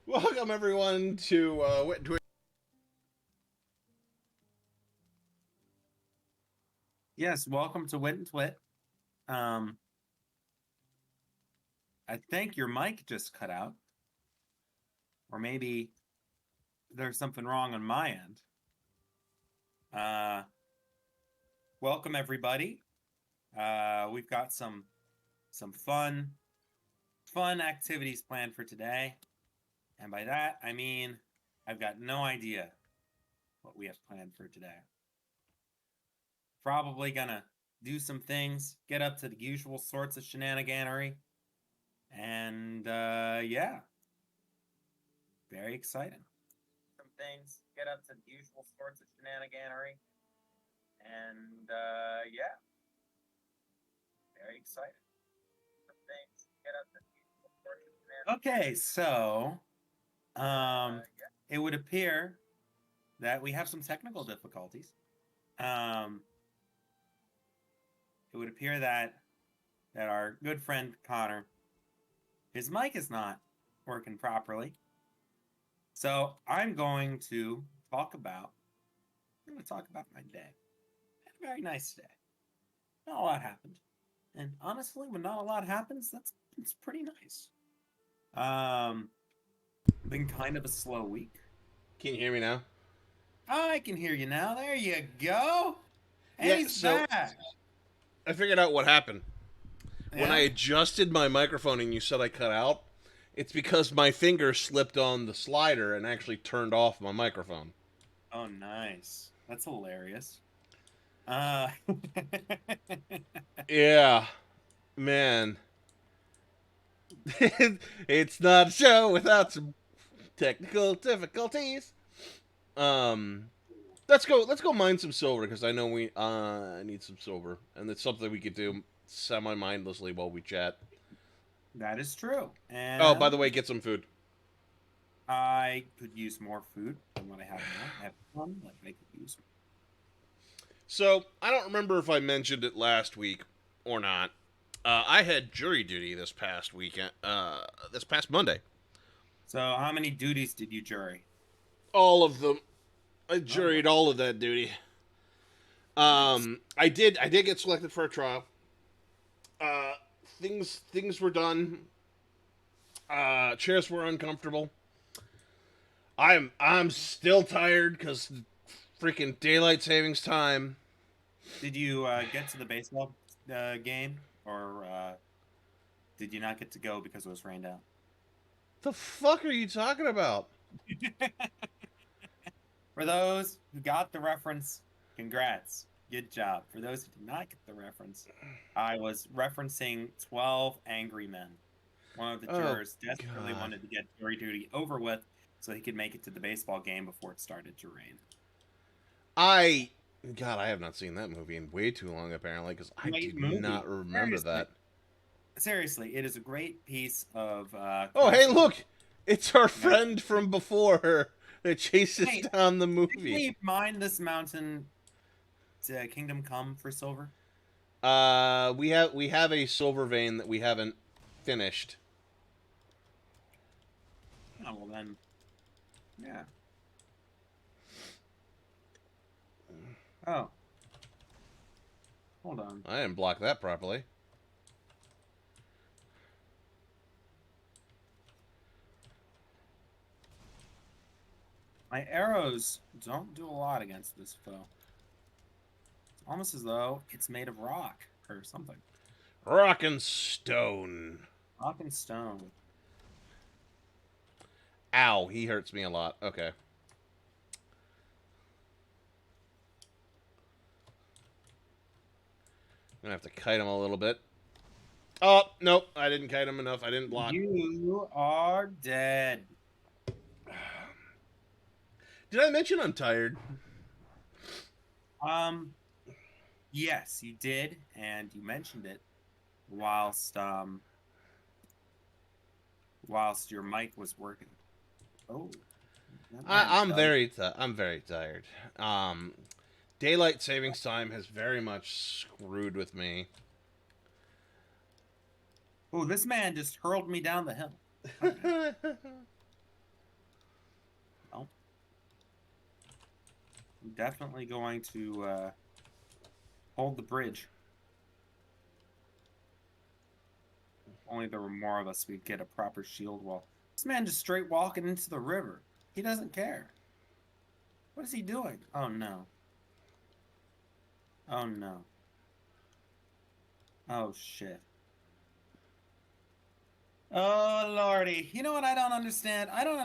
Welcome everyone to Yes, welcome to Wit and Twit. Um, I think your mic just cut out, or maybe there's something wrong on my end. Uh, Welcome everybody. We've got some fun activities planned for today, and by that I mean I've got no idea what we have planned for today. Probably gonna do some things, get up to the usual sorts of shenaniganery, and yeah, very exciting. Some things, get up to the usual sorts of shenaniganery, and yeah, very excited. Some things, get up to the usual sorts of shenanigans. Okay, so it would appear that we have some technical difficulties. Um, it would appear that our good friend Connor, his mic is not working properly. So I'm going to talk about my day. I had a very nice day. Not a lot happened. And honestly, when not a lot happens, it's pretty nice. Um, Been kind of a slow week. Can you hear me now? I can hear you now. There you go. And Yeah, he's so back. I figured out what happened. When I Yeah. adjusted my microphone and you said I cut out, it's because my finger slipped on the slider and actually turned off my microphone. Oh, nice. That's hilarious. Uh, Yeah, man. It's not a show without some technical difficulties. Um let's go mine some silver because I know we need some silver and it's something we could do semi mindlessly while we chat. that is true. Oh, by the And way, get some food. I could use more food than what I have now. I have one, like I could use. So, I don't remember if I mentioned it last week or not. I had jury duty this past weekend, this past Monday. So, how many duties did you jury? All of them. I Oh, wow. juried all of that duty. Nice. I did get selected for a trial. Uh, things were done. Chairs were uncomfortable. I'm still tired because freaking daylight savings time. Did you get to the baseball game, or did you not get to go because it was rained out? The fuck are you talking about? For those who got the reference, congrats. Good job. For those who did not get the reference, I was referencing 12 Angry Men. One of the Oh jurors desperately god. wanted to get jury duty over with so he could make it to the baseball game before it started to rain. I God, I have not seen that movie in way too long apparently because I do Great not movie. remember Seriously. that. Seriously, it is a great piece of Oh, hey, classic. look. It's our No, friend from before that chases wait, down the did movie. we mine this mountain to Kingdom Come for silver? We have a silver vein that we haven't finished. Oh, well then, yeah. Oh, hold on. I didn't block that properly. My arrows don't do a lot against this foe. It's almost as though it's made of rock or something. Rock and stone. Rock and stone. Ow, he hurts me a lot. Okay. I'm gonna have to kite him a little bit. Oh, nope, I didn't kite him enough. I didn't block. You are dead. Did I mention I'm tired? Um, yes, you did, and you mentioned it whilst whilst your mic was working. Oh, that man I'm does. very tired. Um, Daylight savings time has very much screwed with me. Oh, this man just hurled me down the hill. All right. definitely going to hold the bridge. Only there were more of us, we'd get a proper shield wall. This man just straight walking into the river. He doesn't care. What is he doing? Oh no. Oh no. Oh shit. Oh lordy. You know what I don't understand? I don't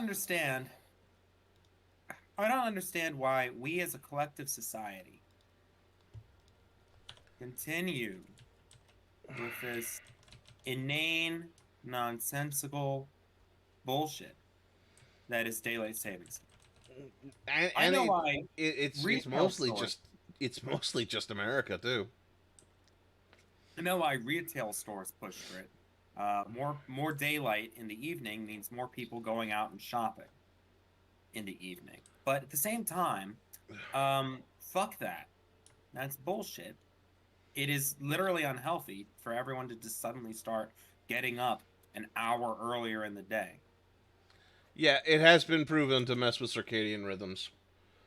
understand why we as a collective society continue with this inane, nonsensical bullshit that is daylight savings. I And know why it's retail mostly stores. just America too. I know why retail stores push for it. More daylight in the evening means more people going out and shopping in the evening. But at the same time, fuck that. That's bullshit. It is literally unhealthy for everyone to just suddenly start getting up an hour earlier in the day. Yeah, it has been proven to mess with circadian rhythms.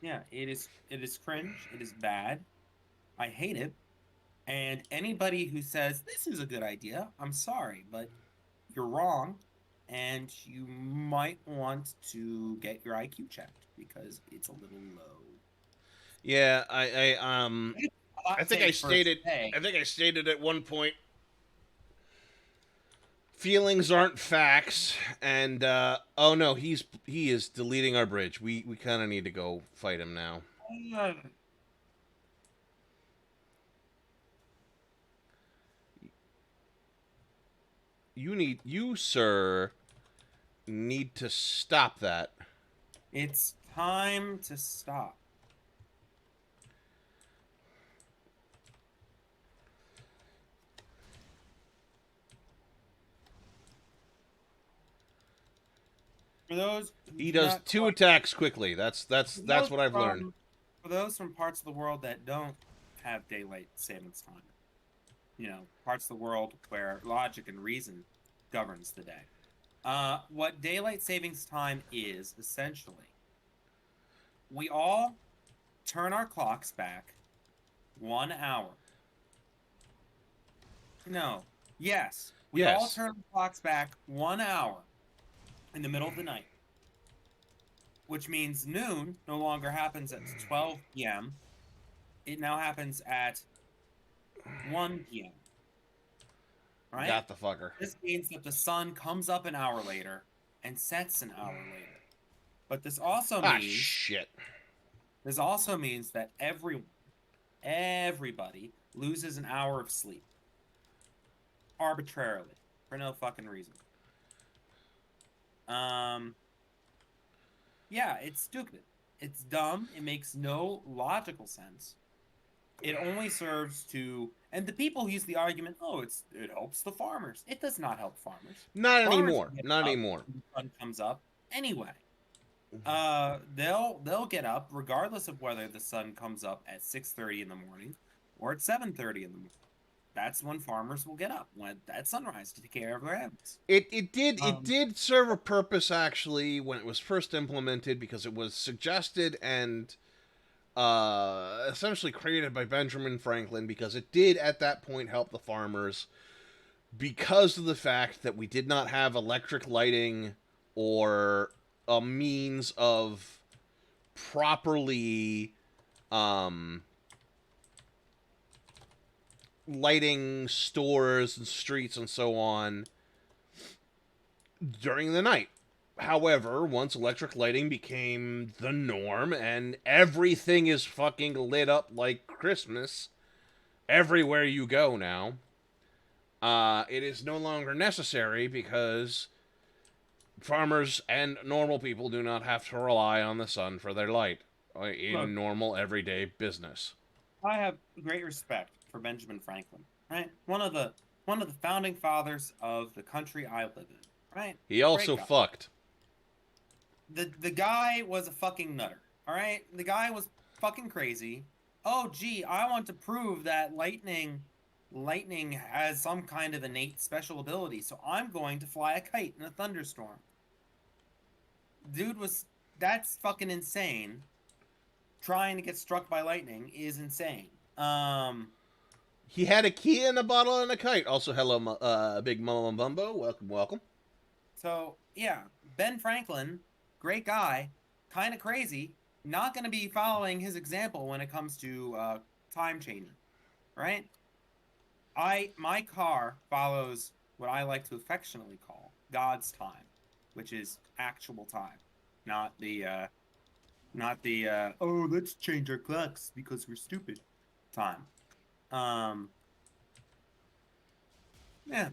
Yeah, it is cringe. It is bad. I hate it. And anybody who says this is a good idea, I'm sorry, but you're wrong. And you might want to get your IQ checked because it's a little low. Yeah, I I Hot think I take for stated today. at one point, feelings aren't facts, and oh no, he is deleting our bridge. We kind of need to go fight him now. Uh, You sir need to stop that. It's time to stop. For those who He do does not two quite, attacks quickly. for That's those what I've learned. from for those from parts of the world that don't have daylight savings time, parts of the world where logic and reason governs the day. What daylight savings time is essentially, we all turn our clocks back 1 hour. No, yes, we all Yes. turn the clocks back 1 hour in the middle of the night, which means noon no longer happens at 12 p.m. It now happens at 1 p.m. Right? Got the fucker. This means that the sun comes up an hour later and sets an hour later. But Ah, shit. this also means that everybody loses an hour of sleep arbitrarily for no fucking reason. Um, yeah, it's stupid. It's dumb. It makes no logical sense. It only serves to, and the people who use the argument, oh, it helps the farmers. It does not help farmers. Not Farmers anymore. get Not up anymore. when the sun comes up anyway. They'll get up regardless of whether the sun comes up at 6:30 in the morning or at 7:30 in the morning. That's when farmers will get up when at sunrise to take care of their animals. It Um, did serve a purpose actually when it was first implemented because it was suggested and essentially created by Benjamin Franklin because it did at that point help the farmers because of the fact that we did not have electric lighting or a means of properly um, lighting stores and streets and so on during the night. However, once electric lighting became the norm and everything is fucking lit up like Christmas everywhere you go now, it is no longer necessary because farmers and normal people do not have to rely on the sun for their light Look, in normal everyday business. I have great respect for Benjamin Franklin, right? One of the founding fathers of the country I live in, right? He Great also guy. fucked. The guy was a fucking nutter, all right? The guy was fucking crazy. Oh, gee, I want to prove that lightning has some kind of innate special ability, so I'm going to fly a kite in a thunderstorm. Dude was That's fucking insane. trying to get struck by lightning is insane. He had a key in a bottle and a kite. Also, hello, Big Mama Bumbo. Welcome, welcome. So yeah, Ben Franklin, great guy, kind of crazy. Not going to be following his example when it comes to time changing, right? My car follows what I like to affectionately call God's time, which is actual time, not the oh, let's change our clocks because we're stupid time. Um, yeah,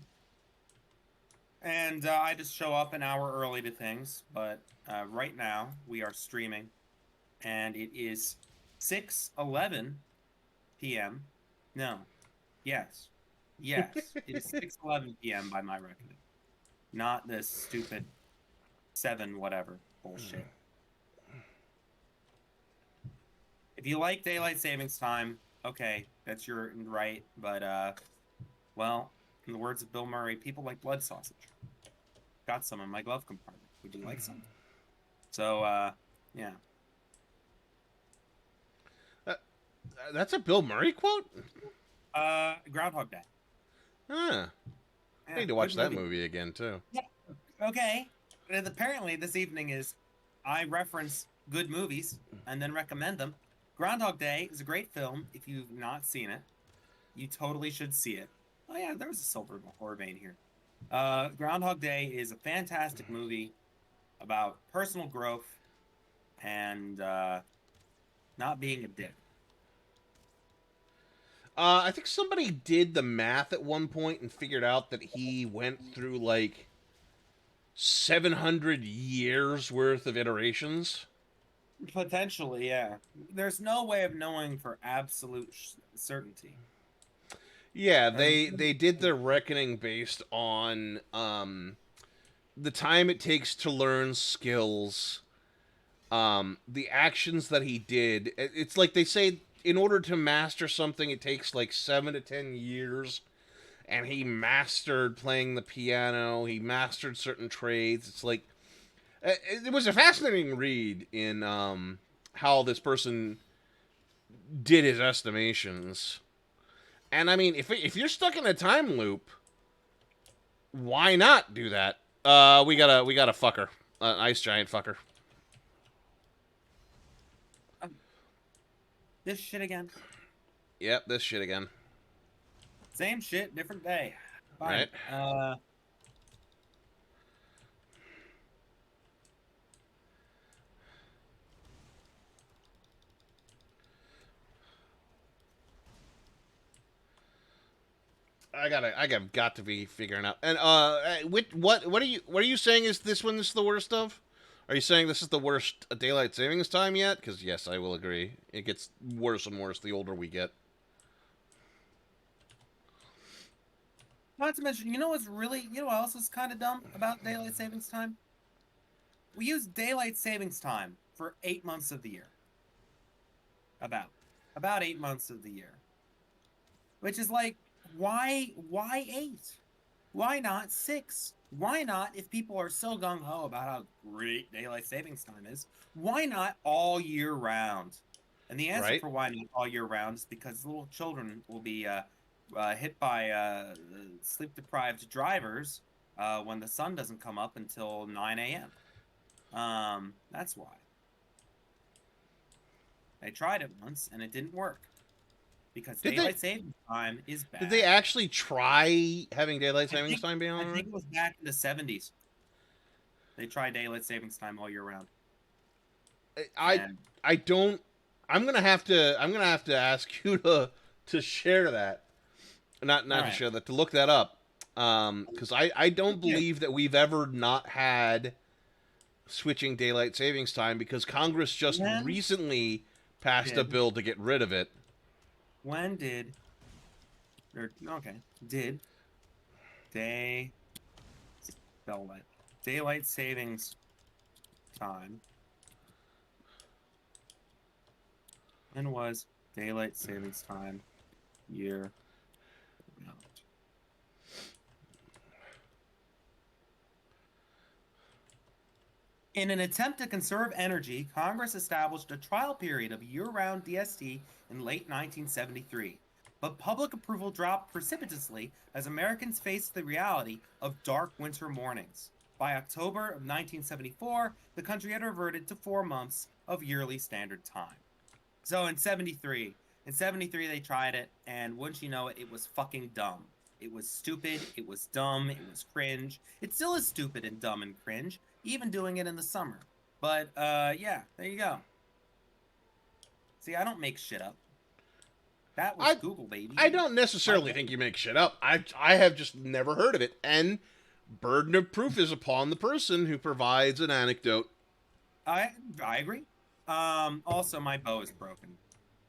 and I just show up an hour early to things, but right now we are streaming, and it is 6:11 p.m. No, yes, yes, it is 6:11 p.m. by my reckoning, not this stupid 7 whatever bullshit. If you like daylight savings time, okay, that's your right, but well, in the words of Bill Murray, people like blood sausage. Got some in my glove compartment. Would you like some? So yeah. Uh, that's a Bill Murray quote? Groundhog Day. Huh. I Yeah, need to good watch that movie. movie again, too. Yeah. Okay. And apparently, this evening is I reference good movies and then recommend them. Groundhog Day is a great film. If you've not seen it, you totally should see it. Oh yeah, there was a silver horror vein here. Groundhog Day is a fantastic movie about personal growth and not being a dick. I think somebody did the math at one point and figured out that he went through like 700 years worth of iterations. Potentially, yeah. There's no way of knowing for absolute certainty. Yeah, There's they did their reckoning based on the time it takes to learn skills, the actions that he did. It's like they say in order to master something, it takes like 7 to 10 years. And he mastered playing the piano. He mastered certain trades. It's like it was a fascinating read in how this person did his estimations. And I mean, if you're stuck in a time loop, why not do that? We got a fucker, an ice giant fucker. um, this shit again. Yep, this shit again. Same shit, different day. Right? Fine. I got to be figuring out. And what are you saying? Is this one is the worst of? Are you saying this is the worst daylight savings time yet? Because yes, I will agree. It gets worse and worse the older we get. Not to mention, you know what else is kind of dumb about daylight savings time? We use daylight savings time for 8 months of the year. About. About 8 months of the year. Which is like, why 8? Why not 6? Why not, if people are so gung-ho about how great daylight savings time is, why not all year round? And the answer Right? for why not all year round is because little children will be hit by sleep-deprived drivers when the sun doesn't come up until 9 a.m. That's why. I tried it once, and it didn't work. Because Did they daylight savings time is did they bad. actually try having daylight I savings think time be I on? think it was back in the 70s. They tried daylight savings time all year round. I And I don't. I'm gonna have to ask you to share that. all Not to right. share that, to look that up. Because I don't Yeah. believe that we've ever not had switching daylight savings time because Congress just When recently passed a did bill to get rid of it. when did or okay, did day daylight daylight savings time when was daylight savings time year round? In an attempt to conserve energy, Congress established a trial period of year-round DST in late 1973. But public approval dropped precipitously as Americans faced the reality of dark winter mornings. By October of 1974, the country had reverted to 4 months of yearly standard time. So in 73 they tried it, and wouldn't you know it, it was fucking dumb. It was stupid, it was dumb, it was cringe. It still is stupid and dumb and cringe, even doing it in the summer. But yeah, there you go. See, I don't make shit up. That was I Google, I baby. don't My necessarily think you make shit up. I have just never heard of it, and burden of proof is upon the person who provides an anecdote. I I agree. Also my bow is broken.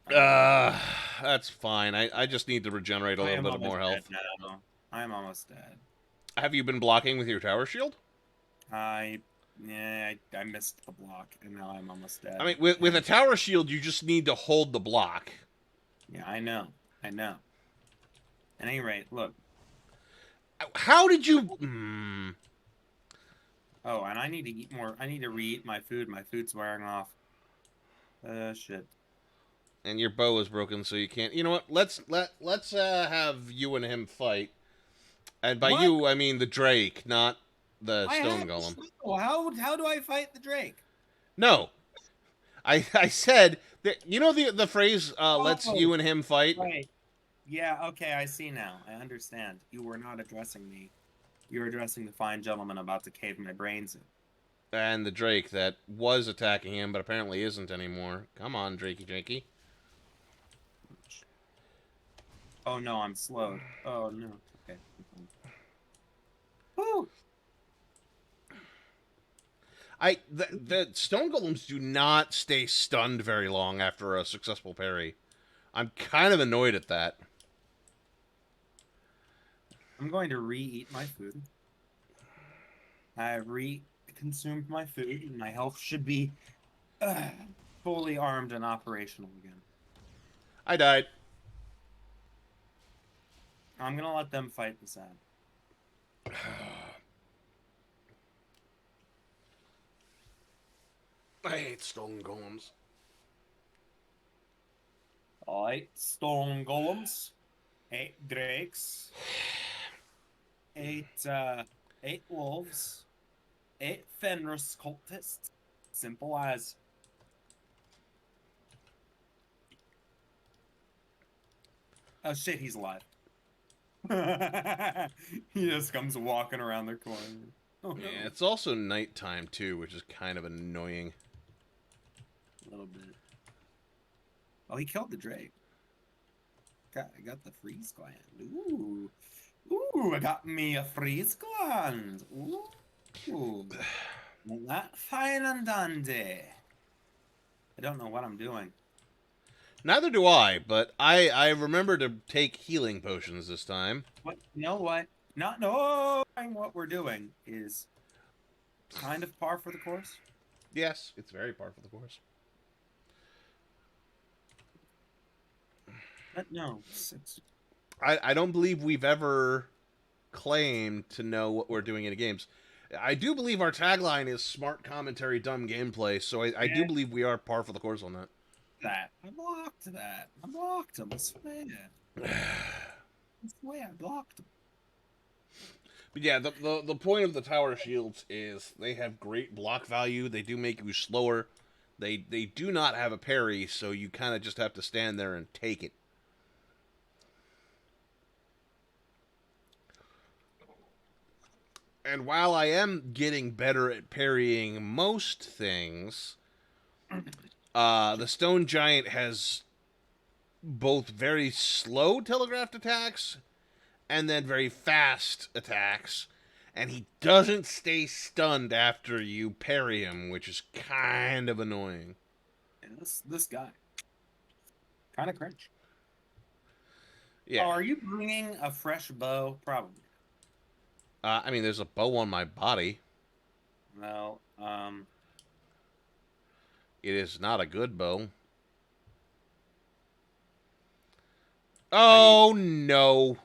Um Uh, that's fine. I just need to regenerate a I little am bit of almost more dead health. now. I am almost dead. Have you been blocking with your tower shield? I yeah, I missed the block and now I'm almost I dead. mean, with a And tower shield, you just need to hold the block. yeah, I know. I know. At any rate, look. How did you? Oh, and I need to eat more. I need to re-eat my food. My food's wearing off. Shit. And your bow is broken, so you can't. You know what? Let's have you and him fight. And by What? you, I mean the Drake, not the I stone have to golem. slow. How do I fight the Drake? No, I said that. You know the phrase "Let's Oh, you and him fight." right. Yeah, okay, I see now. I understand. You were not addressing me. You were addressing the fine gentleman about to cave my brains in. And the Drake that was attacking him, but apparently isn't anymore. Come on, Drakey, Drakey. Oh no, I'm slowed. Oh no. Okay. Woo! The stone golems do not stay stunned very long after a successful parry. I'm kind of annoyed at that. I'm going to re-eat my food. I've re-consumed my food, and my health should be uh, fully armed and operational again. I died. I'm gonna let them fight this out. I hate stone golems. Alright, stone golems, 8 drakes, 8 wolves, 8 Fenris cultists. Simple as. Oh shit, he's alive. He just comes walking around the corner. Oh no. Yeah, it's also nighttime too, which is kind of annoying. A little bit. Oh, he killed the Drake. I got the freeze gland. Ooh. Ooh, I got me a freeze gland. Ooh. Ain't that fine and dandy? I don't know what I'm doing. Neither do I, but I remember to take healing potions this time. What? You know what? Not knowing what we're doing is kind of par for the course. Yes, it's very par for the course. But no, it's I don't believe we've ever claimed to know what we're doing in games. I do believe our tagline is smart commentary, dumb gameplay, so I do yeah, believe we are par for the course on that. that. I blocked that. I blocked him. I swear. I swear, I blocked him. But yeah, the point of the tower shields is they have great block value. They do make you slower. They do not have a parry, so you kind of just have to stand there and take it. And while I am getting better at parrying most things, the stone giant has both very slow telegraphed attacks and then very fast attacks, and he doesn't stay stunned after you parry him, which is kind of annoying. And this guy, kind of cringe. Oh, Yeah. are you bringing a fresh bow? Probably. I mean, there's a bow on my body. Well, It is not a good bow. I Oh, no.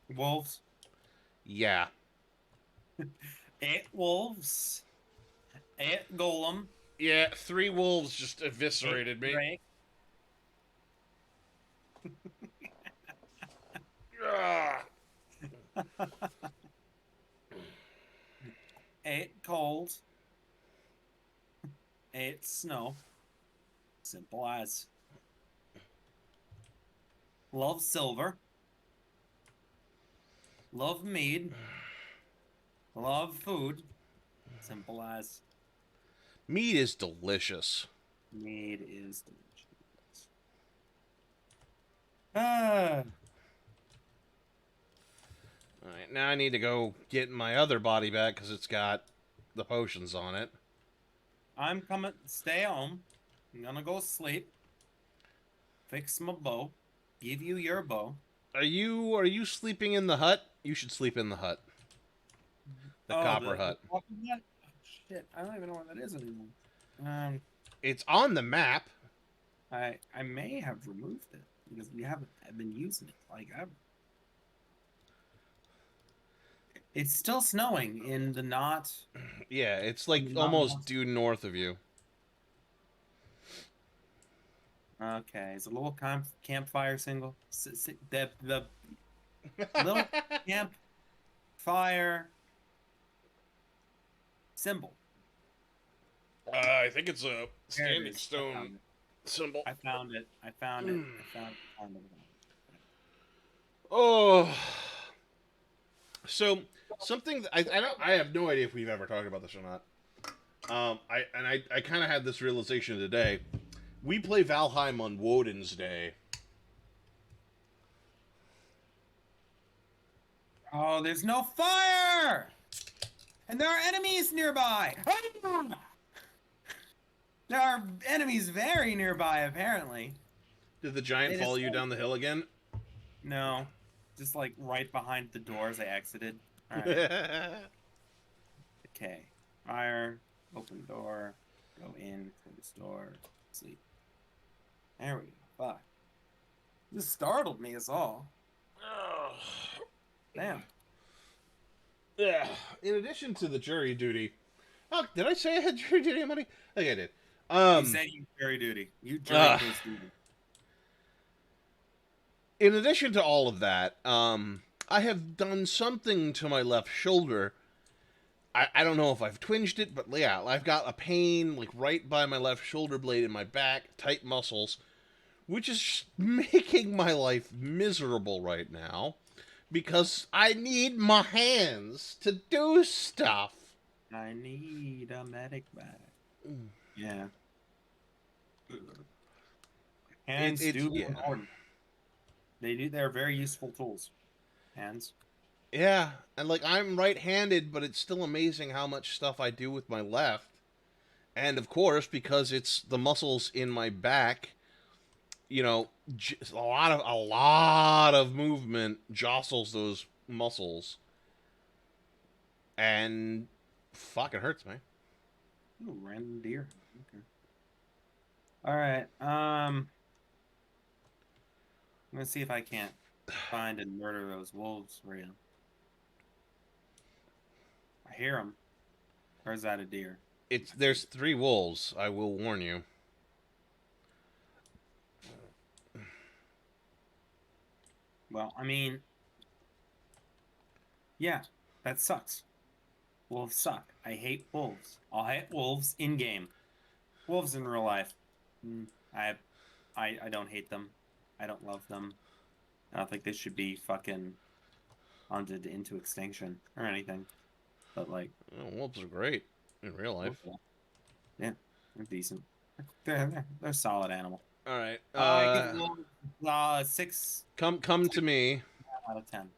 wolves. Yeah. 8 wolves. Eight golem. Yeah, 3 wolves just Eight eviscerated me. drake. Ah. Eight cold. Eight snow. Simple as. Love silver. Love mead. Love food. Simple as. Meat is delicious. Mead is delicious. Ah, Alright, now I need to go get my other body back because it's got the potions on it. I'm coming. Stay home. I'm gonna go sleep. Fix my bow. Give you your bow. Are you sleeping in the hut? You should sleep in the hut. The Oh, copper the hut. walking dead? Oh, shit, I don't even know where that is anymore. Um, It's on the map. I may have removed it because we haven't been using it like ever. It's still snowing in the not Yeah, it's in like the not almost most. due north of you. Okay, it's a little campfire single. The little campfire symbol. I think it's a There it standing is. I stone found it. symbol. I found it. I found it. I found it. I found it. Oh, so something I don't I have no idea if we've ever talked about this or not. I kind of had this realization today. We play Valheim on Woden's Day. Oh, there's no fire! And there are enemies nearby! There are enemies very nearby, apparently. Did the giant They follow just you down the hill again? no. Just like right behind the doors I exited. Alright. Okay. Fire. Open door. Go in. Close door. Sleep. There we go. Fuck. This startled me as all. Damn. Yeah. In addition to the jury duty. Oh, did I say I had jury duty on Monday? I think I did. You said you jury duty. You jury his duty. In addition to all of that, I have done something to my left shoulder. I don't know if I've twinged it, but yeah, I've got a pain like right by my left shoulder blade in my back, tight muscles, which is making my life miserable right now because I need my hands to do stuff. I need a medic bag. Yeah. Hands It's do be yeah. important. They do. They're very useful tools. Hands. Yeah, and like I'm right-handed, but it's still amazing how much stuff I do with my left. And of course, because it's the muscles in my back, a lot of movement jostles those muscles, and fucking hurts me. Ooh, random deer. Okay. All right. I'm gonna see if I can't find and murder those wolves for you. I hear them. Or is that a deer? There's 3 wolves. I will warn you. Well, I mean, yeah, that sucks. Wolves suck. I hate wolves. I'll hate wolves in game. Wolves in real life. Mm, I, I don't hate them. I don't love them. I don't think they should be fucking hunted into extinction or anything. But like, Wolves are great in real life. yeah, they're decent. They're a solid animal. All right. I give wolves 6 Come to me. out of 10.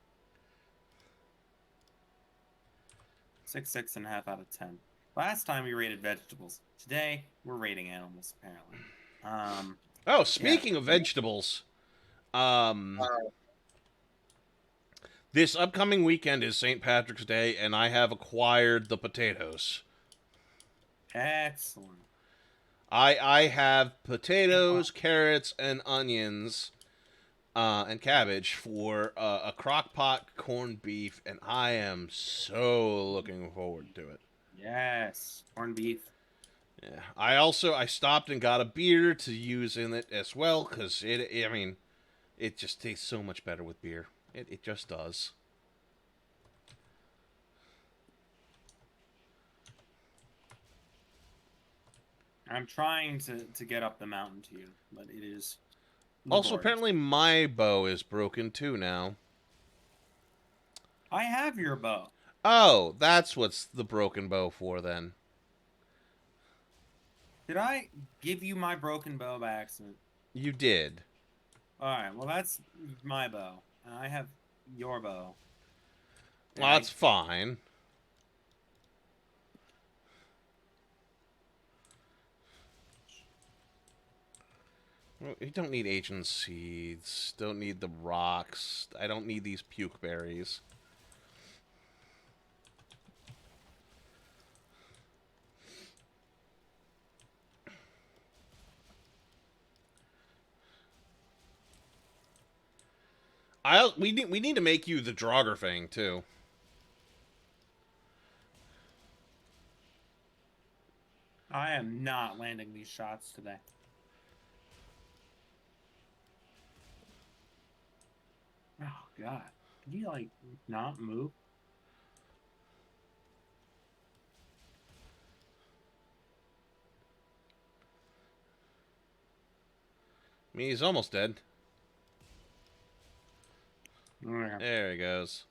6.5 out of 10. Last time we rated vegetables. Today we're rating animals apparently. Oh, Yeah. speaking of vegetables, um, this upcoming weekend is St. Patrick's Day, and I have acquired the potatoes. Excellent. I have potatoes, carrots, and onions, and cabbage for a crock pot corned beef, and I am so looking forward to it. Yes, corned beef. Yeah. I stopped and got a beer to use in it as well because I mean, it just tastes so much better with beer. It just does. I'm trying to get up the mountain to you, but it is Also, laborious. apparently my bow is broken too now. I have your bow. Oh, that's what's the broken bow for then. Did I give you my broken bow by accident? You did. All right, well that's my bow, and I have your bow, and Well, I that's fine. You don't need ancient seeds. Don't need the rocks. I don't need these puke berries. We need to make you the Draugr thing too. I am not landing these shots today. Oh God, can you like not move? I mean, he's almost dead. Okay. There he goes.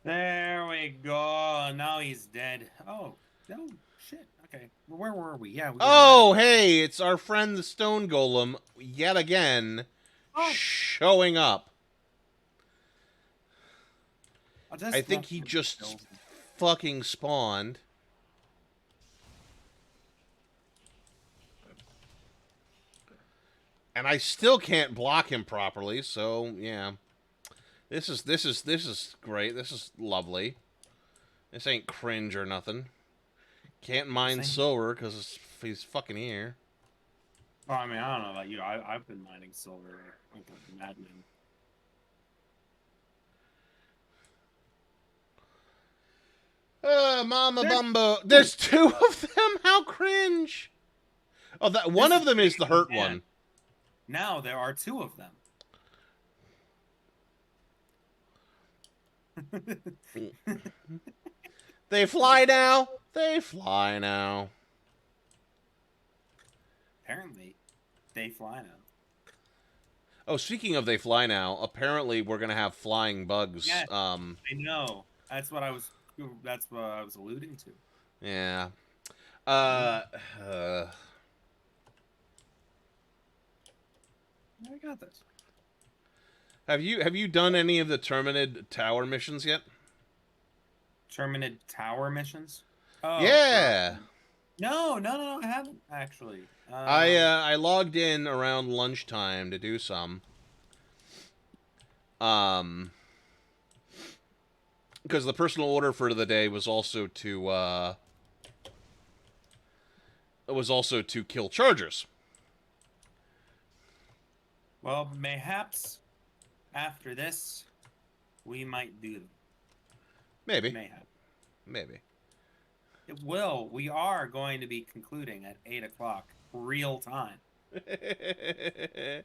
There we go. Now he's dead. Oh, no, shit. Okay, well, where were we? Yeah, we were right Oh, on. hey, it's our friend the Stone Golem yet again Oh, showing up. I I just think left he him just kills. fucking spawned. And I still can't block him properly, so yeah. This is great. This is lovely. This ain't cringe or nothing. Can't mine Same. silver because he's fucking here. Oh, I mean, I don't know about you. I've been mining silver like a madman. Mama There's Bumbo. two. There's two of them. How cringe. Oh, that one This is of them is the bigger than hurt that. one. Now there are two of them. They fly now. They fly now. Apparently, they fly now. Oh, speaking of they fly now, apparently we're gonna have flying bugs. Yes, I know. That's what I was alluding to. Yeah. Mm. Uh, uh, I got this. have you done any of the Terminid Tower missions yet? Terminid Tower missions. Oh, Yeah. no, I haven't actually. I logged in around lunchtime to do some. Um, because the personal order for the day was also to kill chargers. Well, mayhaps after this, we might do them. Maybe, Mayhap. maybe. It will. We are going to be concluding at 8 o'clock, real time. To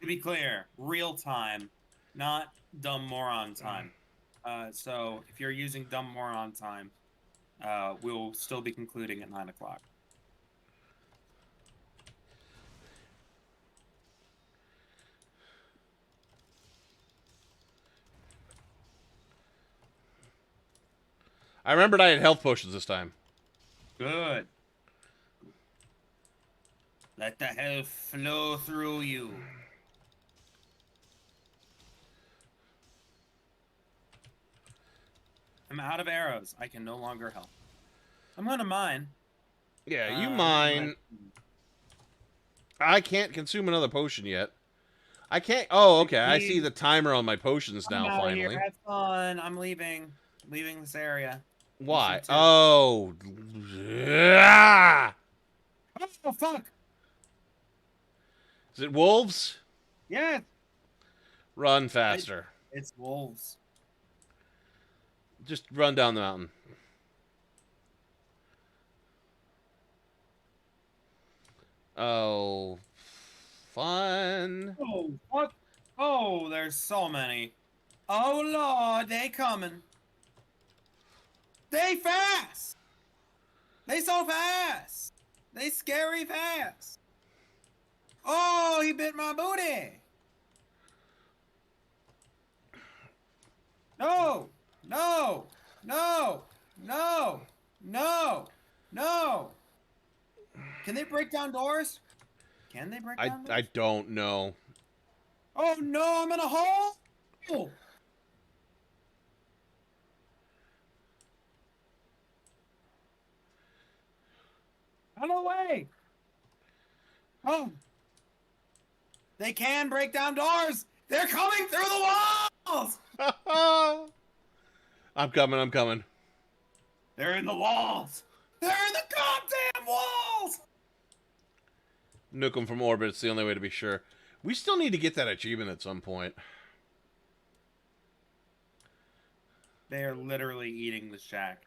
be clear, real time, not dumb moron time. So if you're using dumb moron time, we'll still be concluding at 9 o'clock. I remembered I had health potions this time. Good. Let the health flow through you. I'm out of arrows. I can no longer help. I'm gonna mine. Yeah, you I'm gonna mine. mine. I can't consume another potion yet. I can't. Oh, okay. I see the timer on my potions I'm now. out of here. Finally. Have fun. I'm leaving. Leaving this area. You Why? should too. Oh. Ah! Oh fuck! Is it wolves? Yeah, Run faster. it's wolves. Just run down the mountain. Oh, fun. Oh, what? Oh, there's so many. Oh, Lord, they coming. They fast. They so fast. They scary fast. Oh, he bit my booty. No, no, no, no, no, no. Can they break down doors? Can they break down I doors? don't know. Oh no, I'm in a hole. Out of the way. Oh, they can break down doors. They're coming through the walls. I'm coming. I'm coming. They're in the walls. They're in the goddamn walls. Nuke them from orbit. It's the only way to be sure. We still need to get that achievement at some point. They are literally eating the shack.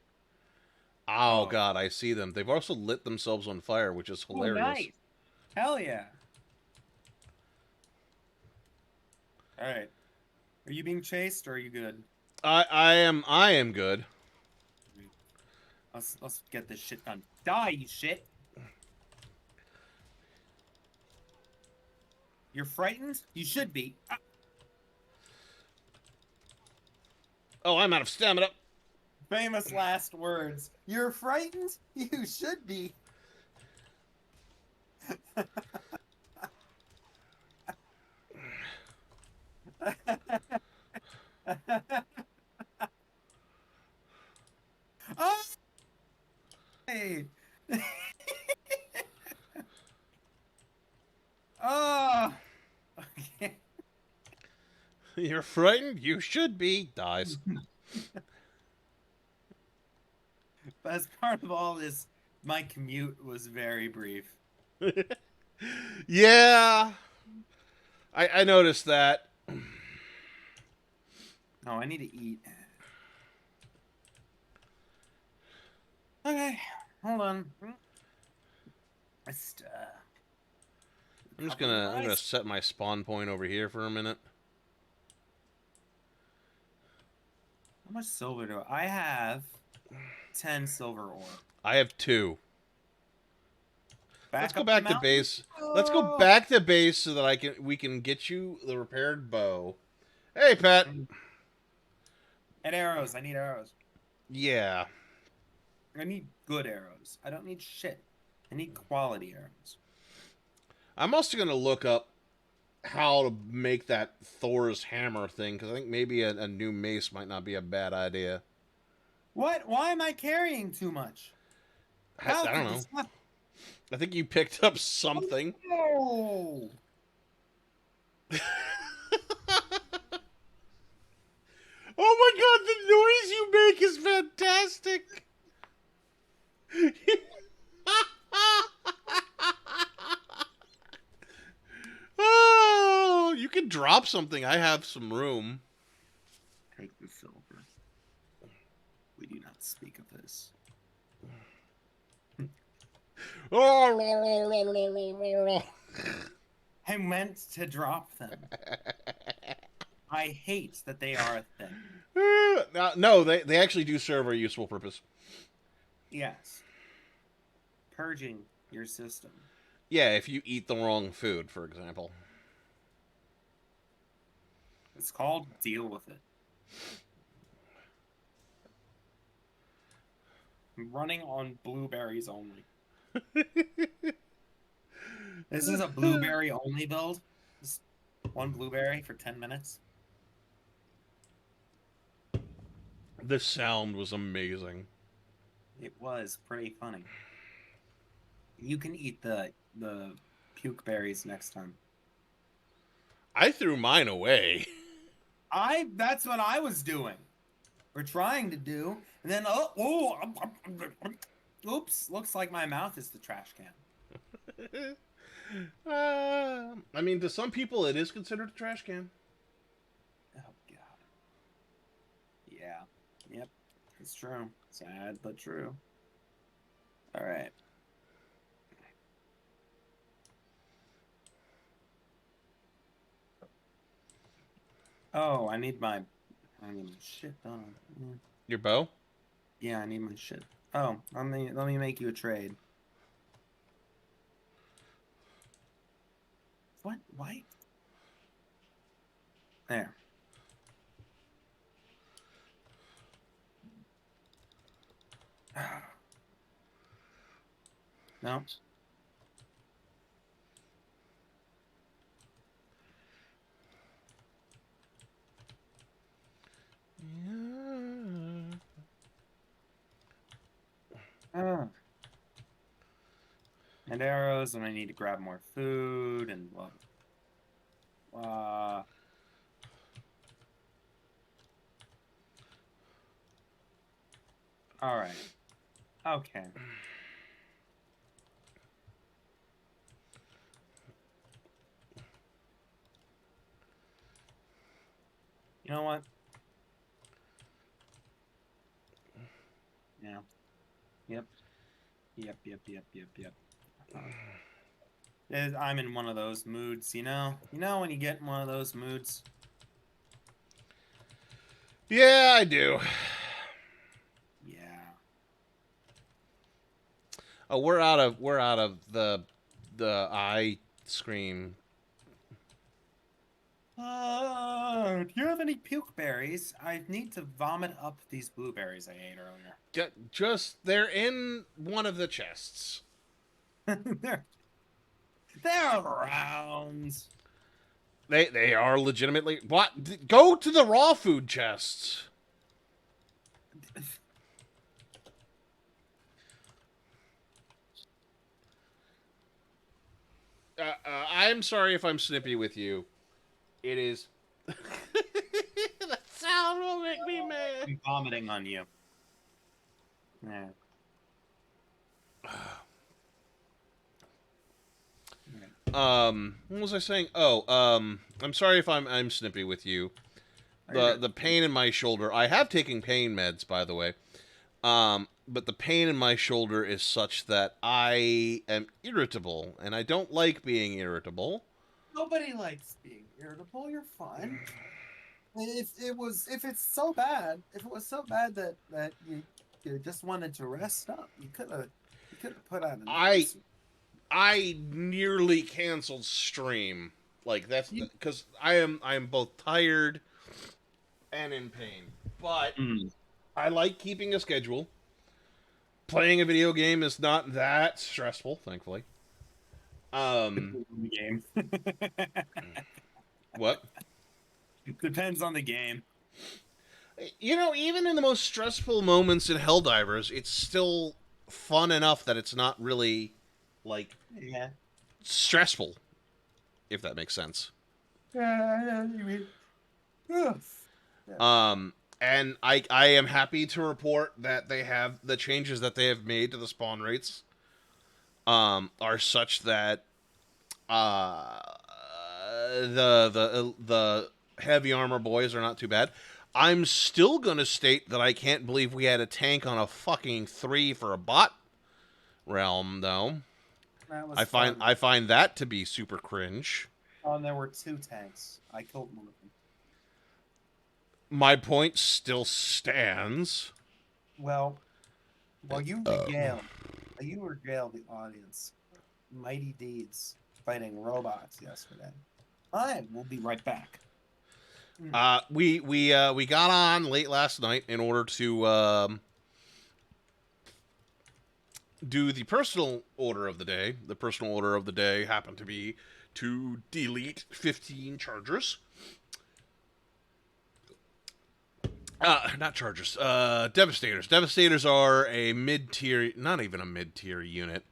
Oh, Oh. God, I see them. They've also lit themselves on fire, which is Oh, hilarious. nice. Hell yeah. All right. Are you being chased or are you good? I am good. Let's get this shit done. Die, you shit. You're frightened? You should be. Oh, I'm out of stamina. Famous last words. You're frightened? You should be. Oh, hey. Oh. Okay. You're frightened? You should be. Dies. As part of all this, my commute was very brief. Yeah. I noticed that. Oh, I need to eat. Okay, hold on. Just cover your I'm gonna eyes. set my spawn point over here for a minute. How much silver do I have? 10 silver ore. I have 2. Let's Back go up the back to mountain. base. Let's go Oh. back to base so that we can get you the repaired bow. Hey, Pat. And arrows. I need arrows. Yeah. I need good arrows. I don't need shit. I need quality arrows. I'm also gonna look up how to make that Thor's hammer thing because I think maybe a new mace might not be a bad idea. What? Why am I carrying too much? I How don't could know. this happen? I think you picked up something. Oh, Oh my god, the noise you make is fantastic. Oh, you can drop something. I have some room. take the silver. We do not speak of this. I meant to drop them. I hate that they are a thing. No, they actually do serve a useful purpose. Yes. Purging your system. Yeah, if you eat the wrong food, for example. It's called deal with it. I'm running on blueberries only. This is a blueberry only build. Just one blueberry for 10 minutes. The sound was amazing. It was pretty funny. You can eat the puke berries next time. I threw mine away. That's what I was doing. We're trying to do. And then oops, looks like my mouth is the trash can. I mean, to some people, it is considered a trash can. Oh god. Yeah. Yep. It's true. Sad but true. All right. Oh, I need my shit done. Your bow? Yeah, I need my shit. Oh, let me make you a trade. What? Why? There. No. Yeah. Ah. And arrows, and I need to grab more food and well, uh, all right. Okay. You know what? Yeah. Yep. Yep. Uh, I'm in one of those moods, you know? You know when you get in one of those moods? Yeah, I do. Yeah. Oh, we're out of the eye scream. Do you have any puke berries? I need to vomit up these blueberries I ate earlier. Just they're in one of the chests. they're, they're around. They are legitimately what? Go to the raw food chests. I'm sorry if I'm snippy with you. It is. That sound will make me mad. I'm vomiting on you. Yeah. What was I saying? Oh, I'm sorry if I'm snippy with you. Are you good? The pain in my shoulder. I have taken pain meds, by the way. But the pain in my shoulder is such that I am irritable, and I don't like being irritable. Nobody likes being irritable. You're fine. If it's so bad, if it was so bad that you just wanted to rest up, you could have put out an I episode. I nearly canceled stream. Like that's You, because I am both tired and in pain. But mm, I like keeping a schedule. Playing a video game is not that stressful, thankfully. Um, depends on the game. what? Depends on the game. You know, even in the most stressful moments in Helldivers, it's still fun enough that it's not really like Yeah. stressful, if that makes sense. Yeah, you mean. Ugh. Yeah. And I am happy to report that they have the changes that they have made to the spawn rates are such that uh the heavy armor boys are not too bad. I'm still gonna state that I can't believe we had a tank on a fucking 3 for a bot realm though. That I was find fun. I find that to be super cringe. Oh, and there were two tanks. I killed one of them. My point still stands. Well, while you regaled the audience, mighty deeds fighting robots yesterday. I will be right back. Mm. We got on late last night in order to do the personal order of the day. The personal order of the day happened to be to delete 15 chargers. Not chargers. Devastators. Devastators are a mid-tier, not even a mid-tier unit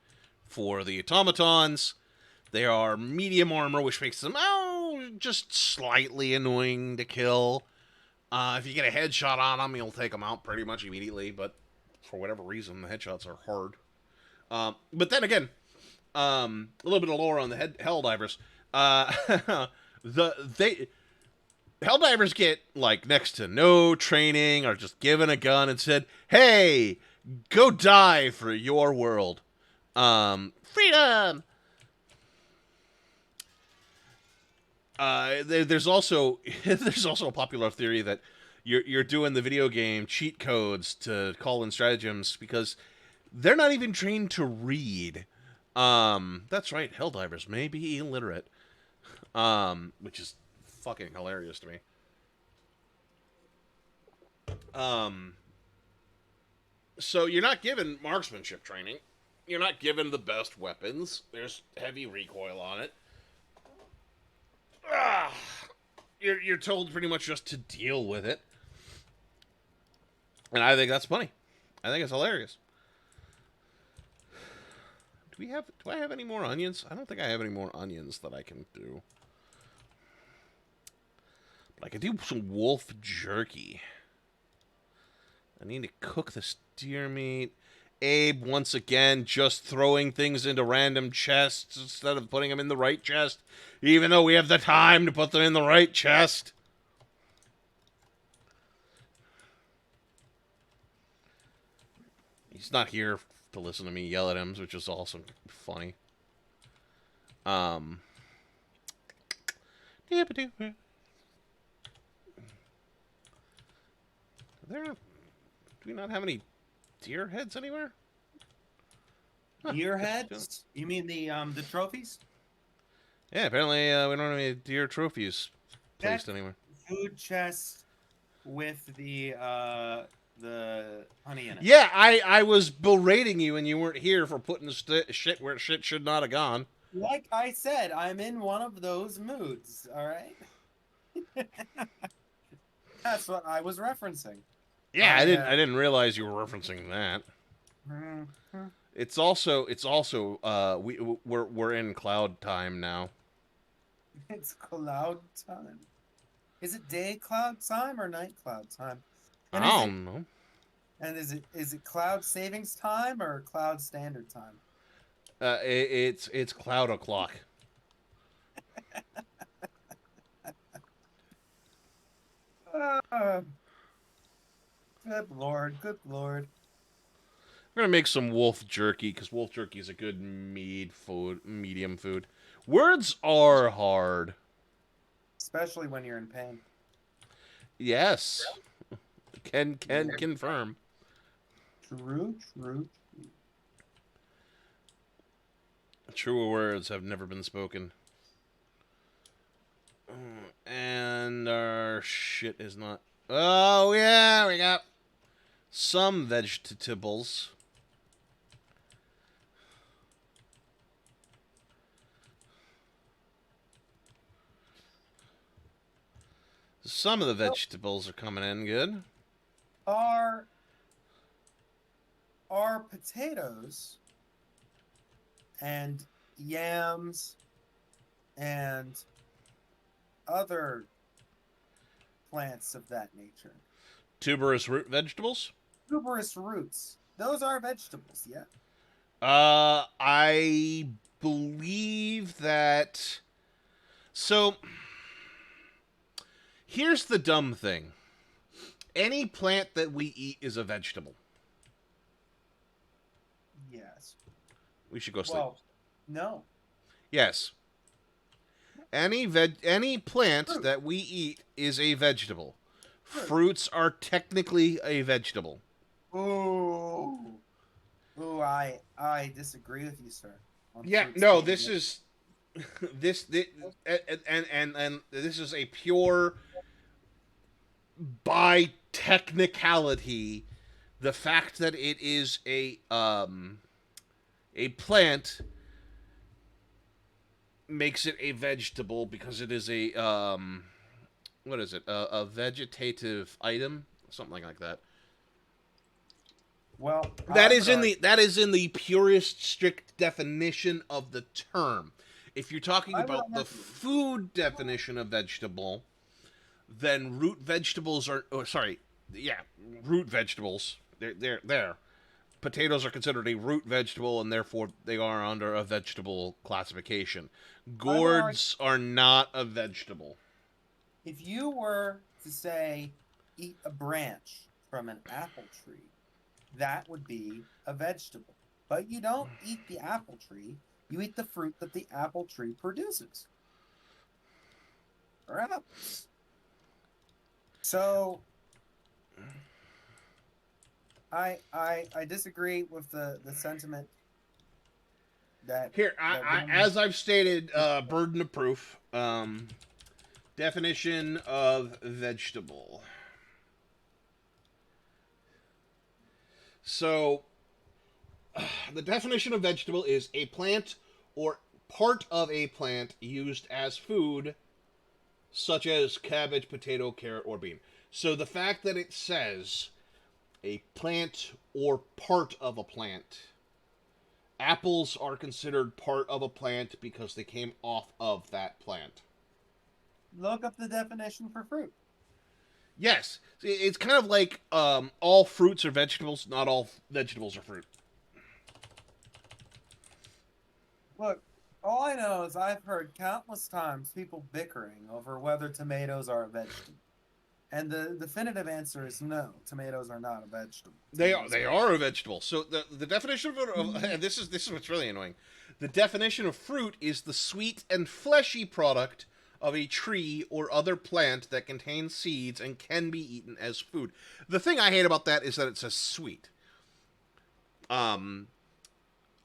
for the automatons. They are medium armor, which makes them just slightly annoying to kill. If you get a headshot on them, you'll take them out pretty much immediately. But for whatever reason, the headshots are hard. But then again, a little bit of lore on the Helldivers. They Helldivers get like next to no training, are just given a gun and said, "Hey, go die for your world." Freedom. there's also there's also a popular theory that you're doing the video game cheat codes to call in stratagems because they're not even trained to read. That's right, Helldivers may be illiterate, which is fucking hilarious to me. Um, so you're not given marksmanship training. You're not given the best weapons. There's heavy recoil on it. Ah, you're told pretty much just to deal with it, and I think that's funny. I think it's hilarious. Do I have any more onions? I don't think I have any more onions that I can do. But I could do some wolf jerky. I need to cook the steer meat. Abe, once again, just throwing things into random chests instead of putting them in the right chest, even though we have the time to put them in the right chest. He's not here to listen to me yell at him, which is also funny. There, do we not have any deer heads anywhere? Huh, Deer heads? You mean the trophies? Yeah, apparently we don't have any deer trophies placed Check anywhere. food chest with the honey in it. Yeah, I was berating you and you weren't here for putting shit where shit should not have gone. Like I said, I'm in one of those moods, all right? That's what I was referencing. Yeah, I didn't realize you were referencing that. Mm-hmm. It's also we're in cloud time now. It's cloud time. Is it day cloud time or night cloud time? And I don't know. And is it cloud savings time or cloud standard time? It's cloud o'clock. Uh, good lord, good lord. We're gonna make some wolf jerky because wolf jerky is a good medium food. Words are hard. Especially when you're in pain. Yes, can confirm. True. Truer words have never been spoken. And our shit is not. Oh yeah, we got some vegetables. Some of the vegetables are coming in good. Are potatoes and yams and other plants of that nature? Tuberous root vegetables? Tuberous roots. Those are vegetables, yeah. I believe that. So, here's the dumb thing. Any plant that we eat is a vegetable. Yes. We should go sleep. Well, no. Yes. Any plant that we eat is a vegetable. Fruits are technically a vegetable. Ooh. Ooh, I disagree with you, sir. Yeah, no, this is this and this is a pure by technicality. The fact that it is a plant makes it a vegetable because it is a what is it? A vegetative item, something like that. Well, that is in the purest strict definition of the term. If you're talking about the food definition of vegetable, then root vegetables are root vegetables. They're there. Potatoes are considered a root vegetable, and therefore they are under a vegetable classification. Gourds are not a vegetable. If you were to say eat a branch from an apple tree, that would be a vegetable. But you don't eat the apple tree. You eat the fruit that the apple tree produces. Gross. So I disagree with the sentiment that Here, women. as I've stated, burden of proof. Definition of vegetable. So, the definition of vegetable is a plant or part of a plant used as food, such as cabbage, potato, carrot, or bean. So, the fact that it says a plant or part of a plant, apples are considered part of a plant because they came off of that plant. Look up the definition for fruit. Yes, it's kind of like all fruits are vegetables. Not all vegetables are fruit. Look, all I know is I've heard countless times people bickering over whether tomatoes are a vegetable. And the definitive answer is no, tomatoes are not a vegetable. Tomatoes They are a vegetable. So the definition of and this is what's really annoying. The definition of fruit is the sweet and fleshy product of a tree or other plant that contains seeds and can be eaten as food. The thing I hate about that is that it says sweet. Um,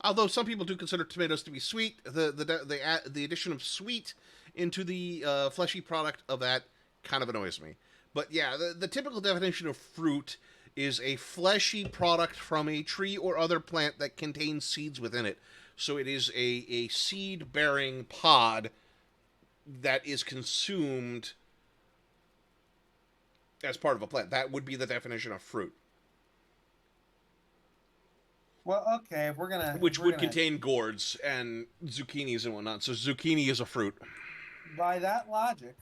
Although some people do consider tomatoes to be sweet, the addition of sweet into the fleshy product of that kind of annoys me. But yeah, the typical definition of fruit is a fleshy product from a tree or other plant that contains seeds within it. So it is a seed bearing pod that is consumed as part of a plant. That would be the definition of fruit, Well, okay, if which we're would gonna contain gourds and zucchinis and whatnot. So zucchini is a fruit. by that logic,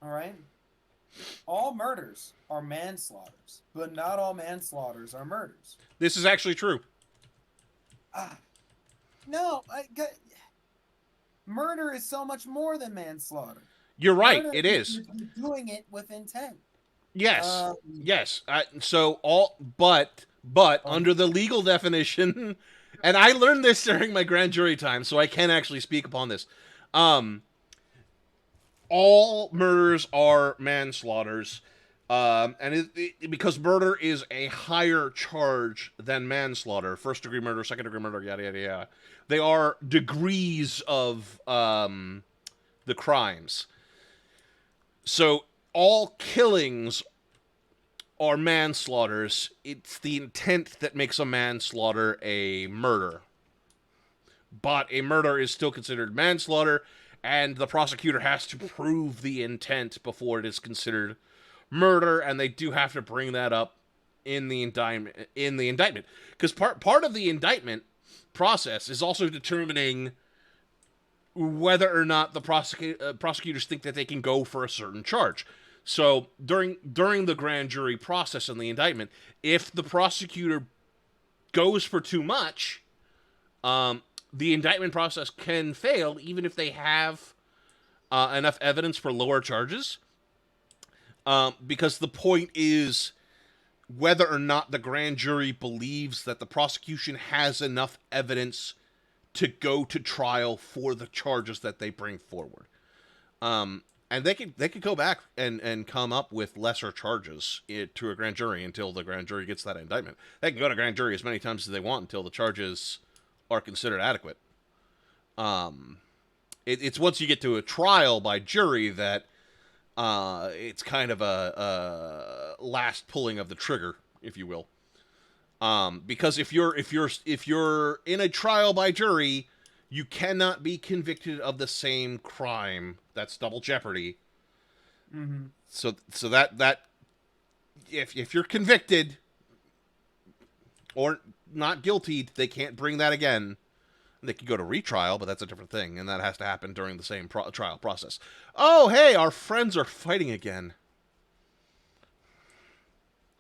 all right, all murders are manslaughters, but not all manslaughters are murders. This is actually true. Ah, no, murder is so much more than manslaughter. You're right. Murder It is is. you're doing it with intent. Yes. Um, Yes. So all but um, under the legal definition, and I learned this during my grand jury time, so I can actually speak upon this. Um, all murders are manslaughters, and because murder is a higher charge than manslaughter, first degree murder, second degree murder, yada yada yada. They are degrees of the crimes. So all killings are manslaughters. It's the intent that makes a manslaughter a murder. But a murder is still considered manslaughter, and the prosecutor has to prove the intent before it is considered murder, and they do have to bring that up in the indictment. Because part of the indictment process is also determining whether or not the prosecutors think that they can go for a certain charge. So during the grand jury process and the indictment, if the prosecutor goes for too much, the indictment process can fail, even if they have enough evidence for lower charges. Because the point is whether or not the grand jury believes that the prosecution has enough evidence to go to trial for the charges that they bring forward. And they could go back and come up with lesser charges to a grand jury until the grand jury gets that indictment. They can go to grand jury as many times as they want until the charges are considered adequate. It's once you get to a trial by jury that it's kind of a last pulling of the trigger, if you will. Because if you're in a trial by jury, you cannot be convicted of the same crime. That's double jeopardy. mm-hmm. So that if you're convicted or not guilty, they can't bring that again. They could go to retrial, but that's a different thing, and that has to happen during the same trial process. Oh, hey, our friends are fighting again.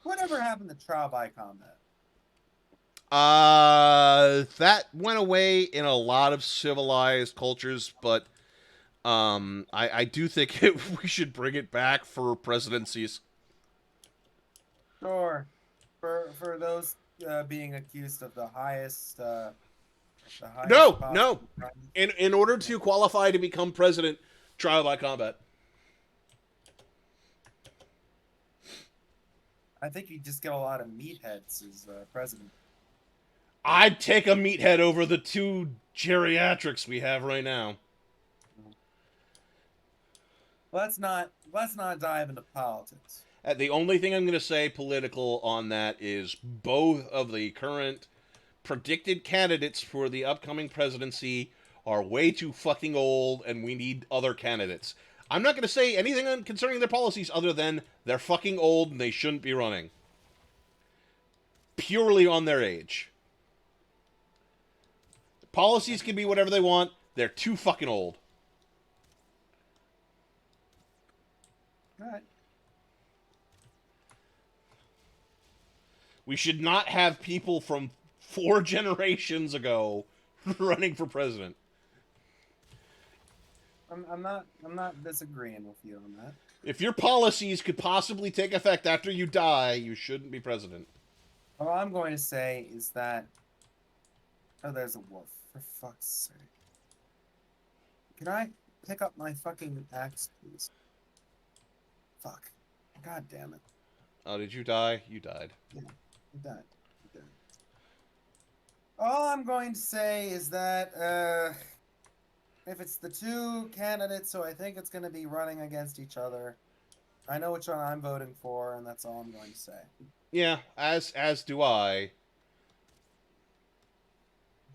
Whatever happened to trial by combat? That went away in a lot of civilized cultures, but I do think we should bring it back for presidencies. Sure. For those being accused of the highest No, no. possible crime. In order to qualify to become president, trial by combat. I think you just get a lot of meatheads as president. I'd take a meathead over the two geriatrics we have right now. Let's not dive into politics. The only thing I'm going to say political on that is both of the current predicted candidates for the upcoming presidency are way too fucking old, and we need other candidates. I'm not going to say anything concerning their policies other than they're fucking old and they shouldn't be running. Purely on their age. Policies can be whatever they want. They're too fucking old. All right. We should not have people from 4 generations ago running for president. I'm not disagreeing with you on that. If your policies could possibly take effect after you die, you shouldn't be president. All I'm going to say is that. Oh, there's a wolf. For fuck's sake. Can I pick up my fucking axe, please? Fuck. God damn it. Oh, did you die? You died. Yeah, I'm done. I'm done. All I'm going to say is that if it's the two candidates who I think it's going to be running against each other, I know which one I'm voting for, and that's all I'm going to say. Yeah, as do I.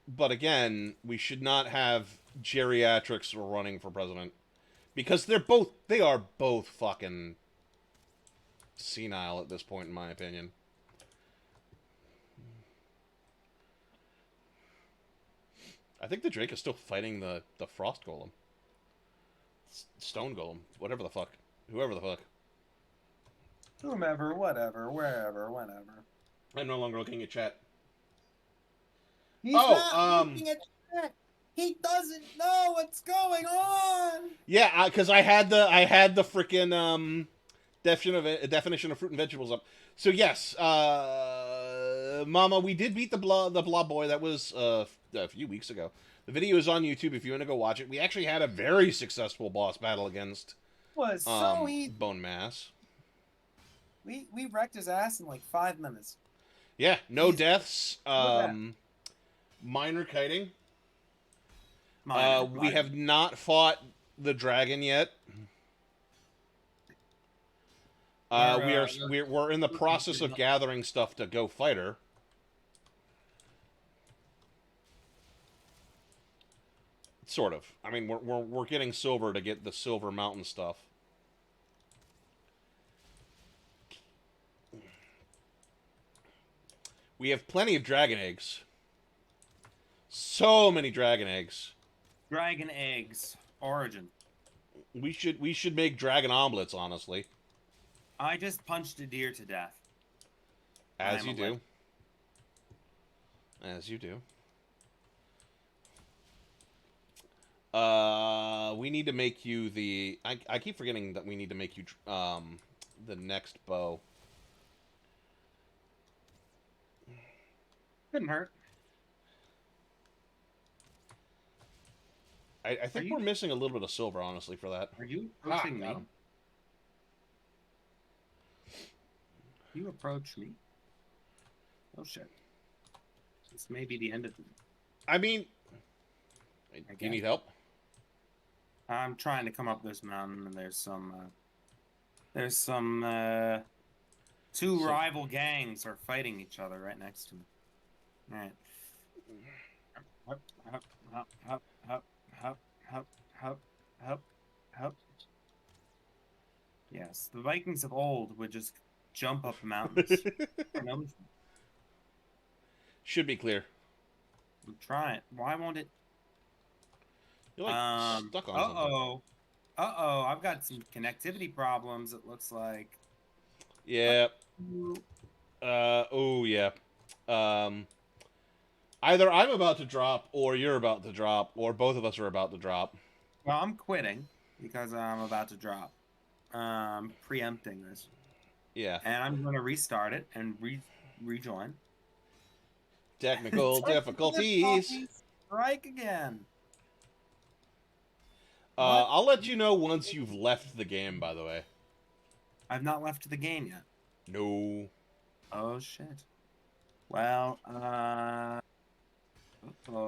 But again, we should not have geriatrics running for president because they are both fucking senile at this point, in my opinion. I think the Drake is still fighting the frost golem, stone golem, whatever the fuck, whoever the fuck. Whomever, whatever, wherever, whenever. I'm no longer looking at chat. He's not looking at chat. He doesn't know what's going on. Yeah, because I had the freaking definition of fruit and vegetables up. So yes, Mama, we did beat the blob boy. That was a few weeks ago. The video is on YouTube if you want to go watch it. We actually had a very successful boss battle against Was so easy. Bone Mass. We wrecked his ass in like 5 minutes. Yeah, no Easy. deaths. Minor kiting. We have not fought the dragon yet. We're in the process of gathering stuff to go fight her. Sort of. I mean, we're getting silver to get the Silver Mountain stuff. We have plenty of dragon eggs. So many dragon eggs. Dragon eggs origin. We should make dragon omelets, honestly. I just punched a deer to death. As you do. As you do. We need to make you the... I keep forgetting that we need to make you the next bow. Couldn't hurt. I think we're missing a little bit of silver, honestly, for that. Are you approaching me? Him. You approach me. Oh shit. This may be the end of it. I mean... Do you need help? I'm trying to come up this mountain, and there's some two rival gangs are fighting each other right next to me. All right. Up. Yes, the Vikings of old would just jump up mountains. Should be clear. I'm trying. Why won't it? You're like stuck on something. I've got some connectivity problems, it looks like. Yeah. Oh, yeah. Either I'm about to drop, or you're about to drop, or both of us are about to drop. Well, I'm quitting, because I'm about to drop. Preempting this. Yeah. And I'm going to restart it and rejoin. Technical difficulties. Strike again. I'll let you know once you've left the game, by the way. I've not left the game yet. No. Oh shit. Well,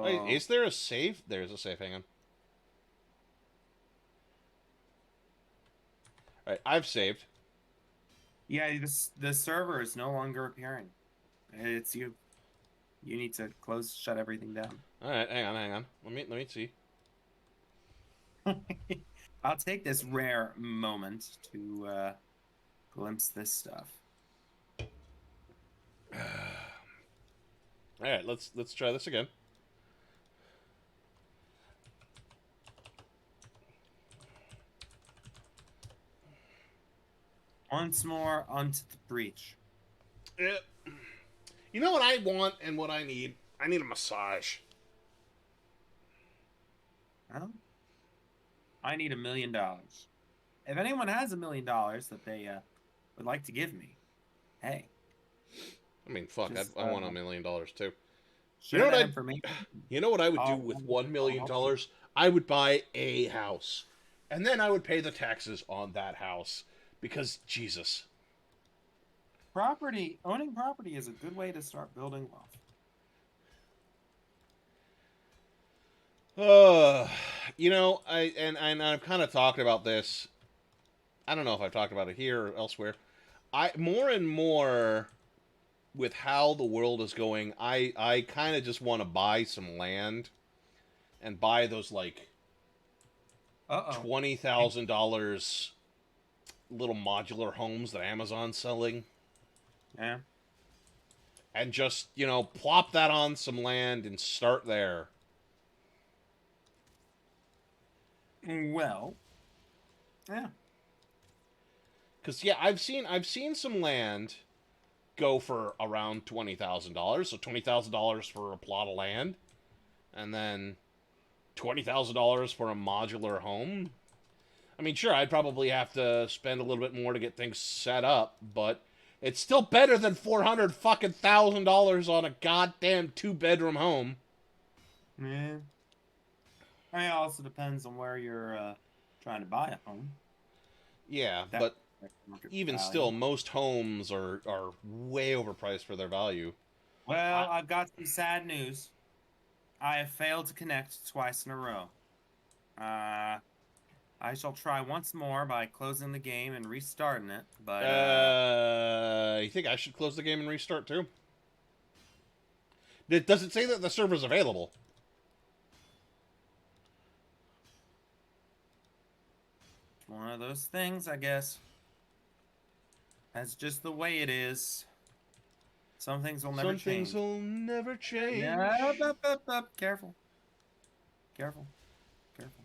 Wait, oh. is there a save? There's a save. Hang on. All right, I've saved. Yeah, the server is no longer appearing. It's you. You need to shut everything down. All right, hang on. Let me see. I'll take this rare moment to glimpse this stuff. All right, let's try this again. Once more onto the breach. Yeah. You know what I want and what I need? I need a massage. Well, I need $1 million. If anyone has $1 million that they would like to give me, hey, I mean, fuck, just I want $1 million too. You know share what that I? information. You know what I would do I'll, with $1 I'll million help you. dollars? I would buy a house, and then I would pay the taxes on that house because Jesus. Owning property is a good way to start building wealth. Uh, and I've kind of talked about this. I don't know if I've talked about it here or elsewhere. I more and more with how the world is going, I kind of just want to buy some land and buy those like Uh-oh. $20,000 little modular homes that Amazon's selling, Yeah. and just plop that on some land and start there. Well, yeah. Because yeah, I've seen some land go for around $20,000. So $20,000 for a plot of land, and then $20,000 for a modular home. I mean, sure, I'd probably have to spend a little bit more to get things set up, but it's still better than $400,000 on a goddamn 2-bedroom home. Yeah. I mean, it also depends on where you're trying to buy a home. Yeah, That but market even value. still, most homes are way overpriced for their value. I Well, I've got some sad news. I have failed to connect twice in a row. Uh, I shall try once more by closing the game and restarting it, but you think I should close the game and restart too? Does it say that the server's available? it's one of those things, I guess. That's just the way it is. Some things will never Some things change. will never Yeah, change. careful, careful, careful.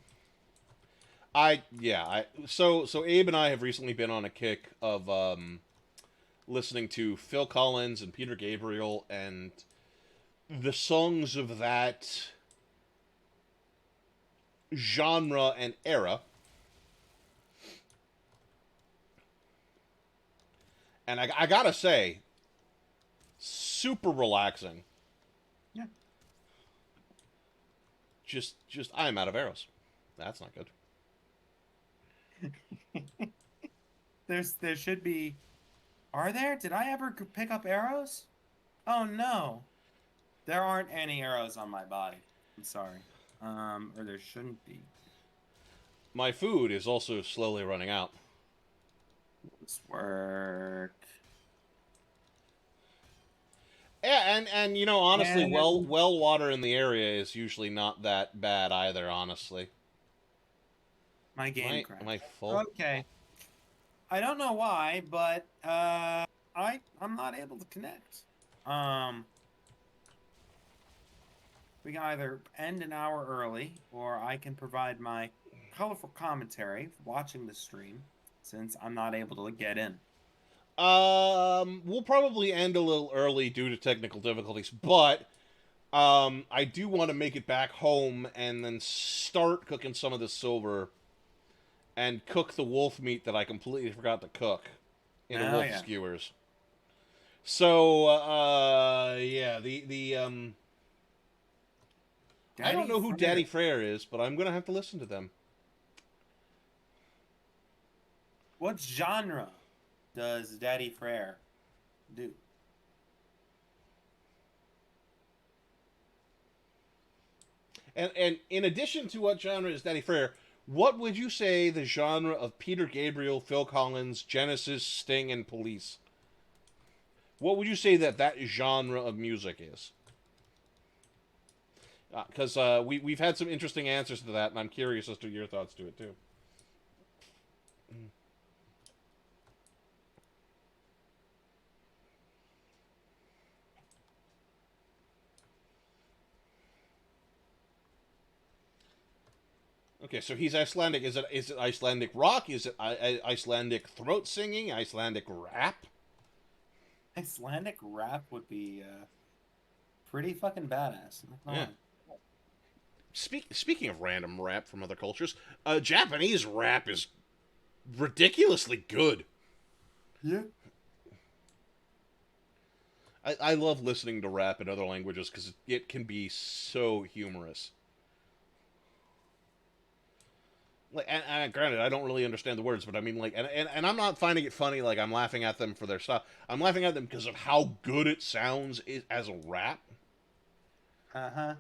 So Abe and I have recently been on a kick of listening to Phil Collins and Peter Gabriel and the songs of that genre and era. And I gotta say, super relaxing. Yeah. Just I am out of arrows. That's not good. There should be. Are there? Did I ever pick up arrows? Oh no, there aren't any arrows on my body. I'm sorry. Or there shouldn't be. My food is also slowly running out. This work. Yeah, and honestly, well And well water in the area is usually not that bad either. Honestly, my game am I crashed. full? Okay. I don't know why, but I'm not able to connect. Um, we can either end an hour early, or I can provide my colorful commentary watching the stream, since I'm not able to get in. We'll probably end a little early due to technical difficulties, but I do want to make it back home and then start cooking some of the silver and cook the wolf meat that I completely forgot to cook in a Oh wolf yeah, skewers. So, yeah, I don't Daddy know who Frere. Daddy Frere is, but I'm gonna have to listen to them. What genre does Daddy Frere do? And in addition to what genre is Daddy Frere, what would you say the genre of Peter Gabriel, Phil Collins, Genesis, Sting, and Police? What would you say that genre of music is? Because we've had some interesting answers to that, and I'm curious as to your thoughts to it too. Okay, so he's Icelandic. Is it Icelandic rock? Is it Icelandic throat singing? Icelandic rap? Icelandic rap would be pretty fucking badass. I'm not gonna Yeah. lie. Speaking of random rap from other cultures, Japanese rap is ridiculously good. Yeah. I love listening to rap in other languages because it can be so humorous. Like, and granted, I don't really understand the words, but I mean, like, and I'm not finding it funny. Like, I'm laughing at them for their stuff. I'm laughing at them because of how good it sounds as a rap. Uh huh.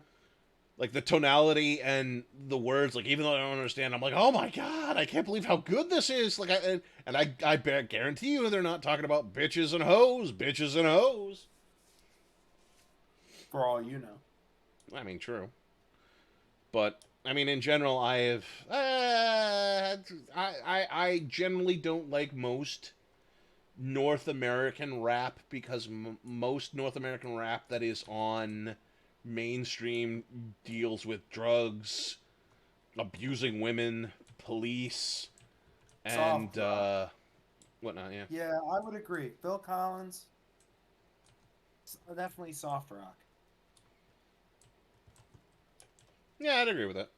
Like the tonality and the words. Like, even though I don't understand, I'm like, oh my god, I can't believe how good this is. Like, I guarantee you, they're not talking about bitches and hoes. For all you know. I mean, true. But I mean, in general, I generally don't like most North American rap because most North American rap that is on mainstream deals with drugs, abusing women, police, and Soft rock. whatnot. Yeah, Yeah, I would agree. Phil Collins, definitely soft rock. yeah, I'd agree with that.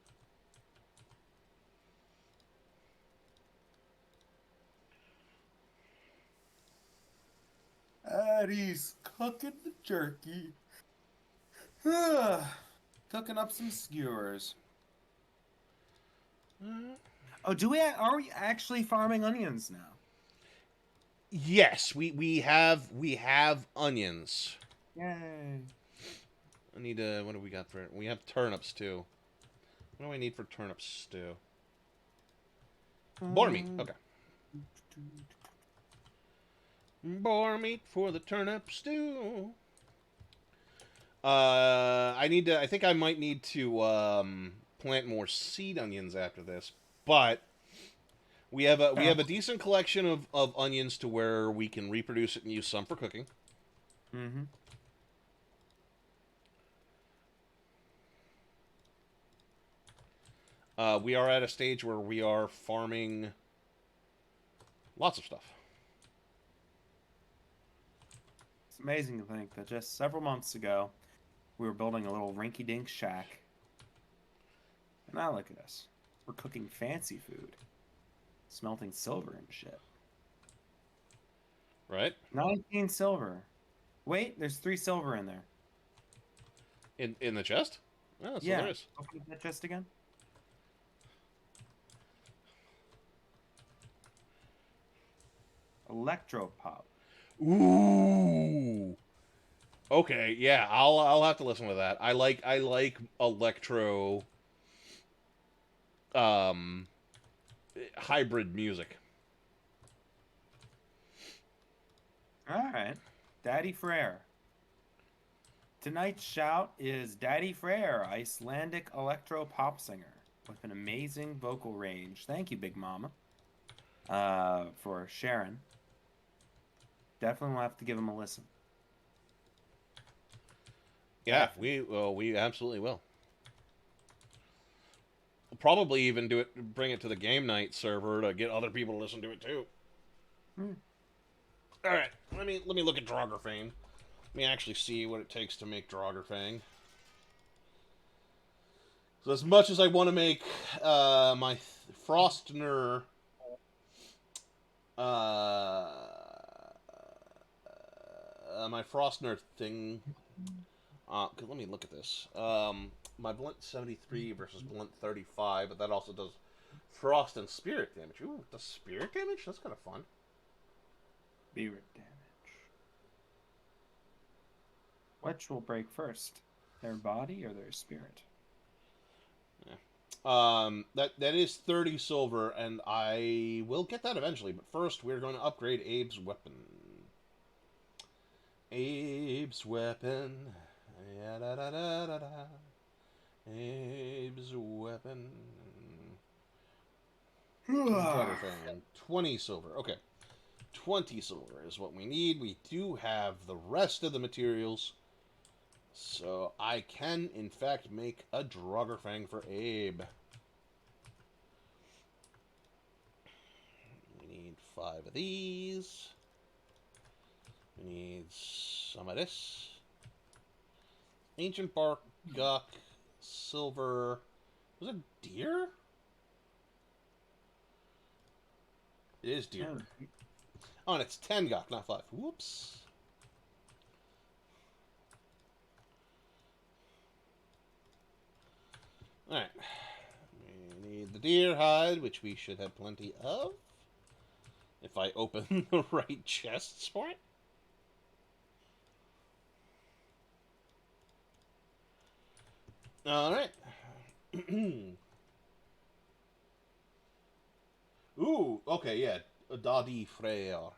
Addie's cooking the jerky. Cooking up some skewers. Oh, are we actually farming onions now? Yes, we have onions. Yay. I need to. What do we got for? We have turnips too. What do I need for turnip stew? Boar meat. Um, Okay. Boar meat for the turnip stew. I need to. I think I might need to plant more seed onions after this, but we have a decent collection of onions to where we can reproduce it and use some for cooking. mm-hmm. We are at a stage where we are farming lots of stuff. It's amazing to think that just several months ago, we were building a little rinky-dink shack. And now look at us. We're cooking fancy food, smelting silver and shit. Right? 19 silver. Wait, there's 3 silver in there. In the chest? Oh, so there Yeah. is. Open up that chest again. Electropop. Ooh. Okay, yeah, I'll have to listen to that. I like electro um hybrid music. Alright. Daddy Frere. Tonight's shout is Daddy Frere, Icelandic electro pop singer with an amazing vocal range. Thank you, Big Mama, for sharing. Definitely will have to give him a listen. Yeah, Definitely. we absolutely will. We'll probably even do it, bring it to the game night server to get other people to listen to it too. Hmm. All right, let me look at Draugr Let me actually see what it takes to make Draugr. So as much as I want to make my Frostner my Frostner thing. Let me look at this. My Blunt 73 versus Blunt 35, but that also does Frost and Spirit damage. Ooh, does Spirit damage? That's kind of fun. Spirit damage. Which will break first? Their body or their spirit? That is 30 silver, and I will get that eventually. But first, we're going to upgrade Abe's weapon. Abe's weapon. Ya da da da da da. Abe's weapon. Drugger fan. 20 silver. Okay. 20 silver is what we need. We do have the rest of the materials. So I can, in fact, make a Draugr Fang for Abe. We need 5 of these. We need some of this. Ancient bark, guck, silver. Was it deer? It is deer. Oh, and it's 10 guck, not 5. Whoops. Alright. We need the deer hide, which we should have plenty of. If I open the right chests for it. Alright. Ooh, okay, yeah. Dadi Freyr. I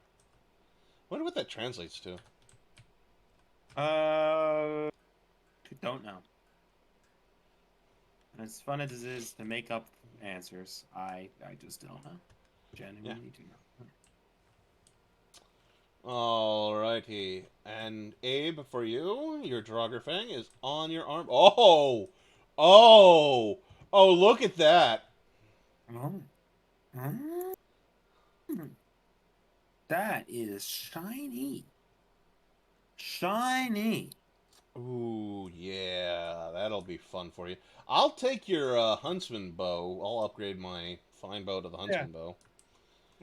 wonder what that translates to. I don't know. As fun as it is to make up answers, I just don't know. Genuinely do not know. Alrighty. And Abe, for you, your Draugr Fang is on your arm. Oh! Oh! Oh, look at that! Oh. Mm. That is shiny. Shiny. Ooh, yeah, that'll be fun for you. I'll take your huntsman bow. I'll upgrade my fine bow to the huntsman bow.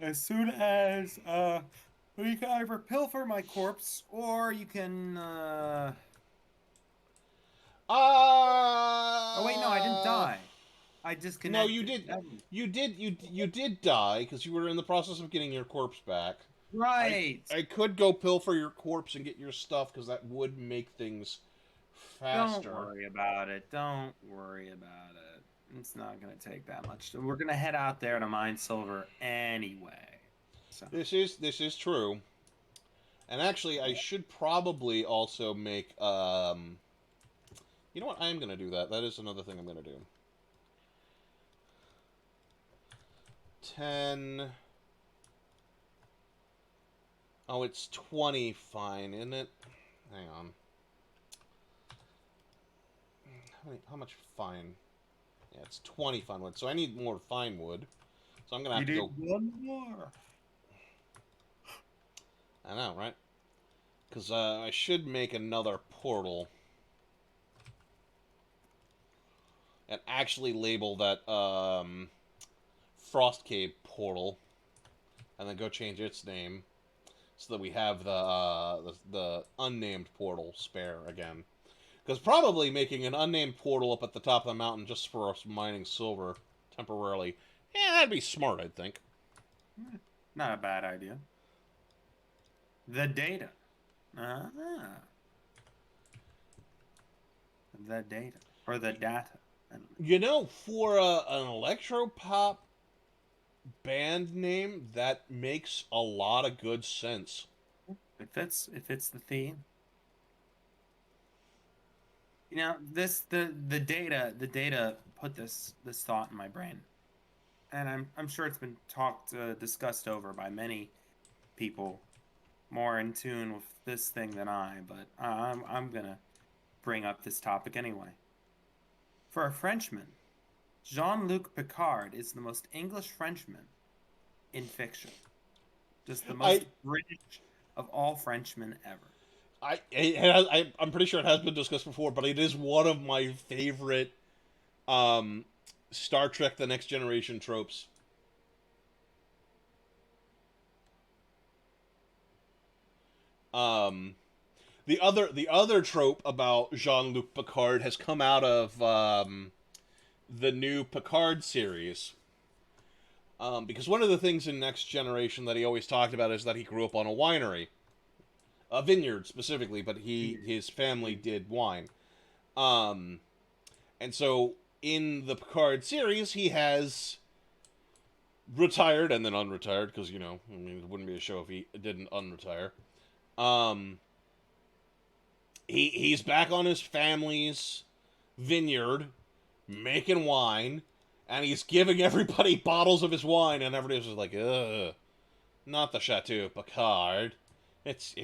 As soon as you can either pilfer my corpse or you can oh wait, no, I didn't die. I No, you disconnected. did. You did die because you were in the process of getting your corpse back. Right. I could go pilfer your corpse and get your stuff because that would make things Don't faster. worry about it. Don't worry about it. It's not going to take that much. We're going to head out there to mine silver anyway. So. This is true. And actually, I should probably also make. You know what? I am going to do that. That is another thing I'm going to do. 10. Oh, it's 20 fine, isn't it? Hang on. How much fine? Yeah, it's 20 fine wood. So I need more fine wood. So I'm going to have to go. One more. I know, right? Because I should make another portal. And actually label that Frost Cave portal. And then go change its name. So that we have the unnamed portal spare again. Because probably making an unnamed portal up at the top of the mountain just for us mining silver temporarily, yeah, that'd be smart, I'd think. Not a bad idea. The data. The data. Or the data. You know, for an electropop band name, that makes a lot of good sense. It fits the theme. You know, the data put this thought in my brain, and I'm sure it's been discussed over by many people more in tune with this thing than I, but I'm gonna bring up this topic anyway. For a Frenchman, Jean-Luc Picard is the most English Frenchman in fiction, just the most British of all Frenchmen ever. I'm pretty sure it has been discussed before, but it is one of my favorite Star Trek: The Next Generation tropes. Um, the other trope about Jean Luc Picard has come out of the new Picard series. Because one of the things in Next Generation that he always talked about is that he grew up on a winery, a vineyard specifically, but his family did wine. And so in the Picard series, he has retired and then unretired because I mean, it wouldn't be a show if he didn't unretire. Um, he's back on his family's vineyard making wine, and he's giving everybody bottles of his wine, and everybody's just like, ugh, not the Chateau Picard. It's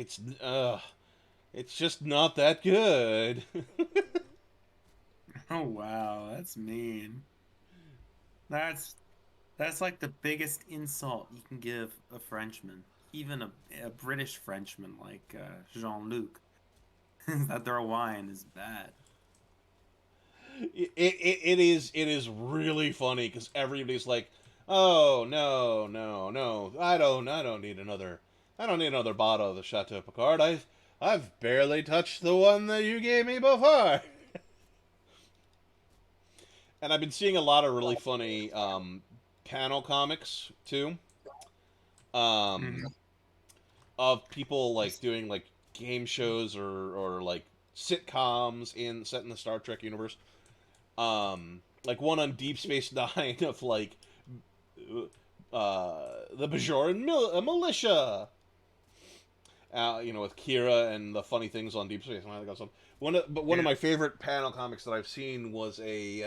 just not that good. Oh wow, that's mean. That's that's like the biggest insult you can give a Frenchman, even a British Frenchman like Jean-Luc. That their wine is bad. It is really funny because everybody's like, oh no no no, I don't need another bottle of the Chateau Picard. I've barely touched the one that you gave me before. And I've been seeing a lot of really funny panel comics too, um, Mhm. of people like doing like game shows or like sitcoms in set in the Star Trek universe. Like one on Deep Space Nine of like the Bajoran militia. With Kira and the funny things on Deep Space Nine. One of Yeah. my favorite panel comics that I've seen was a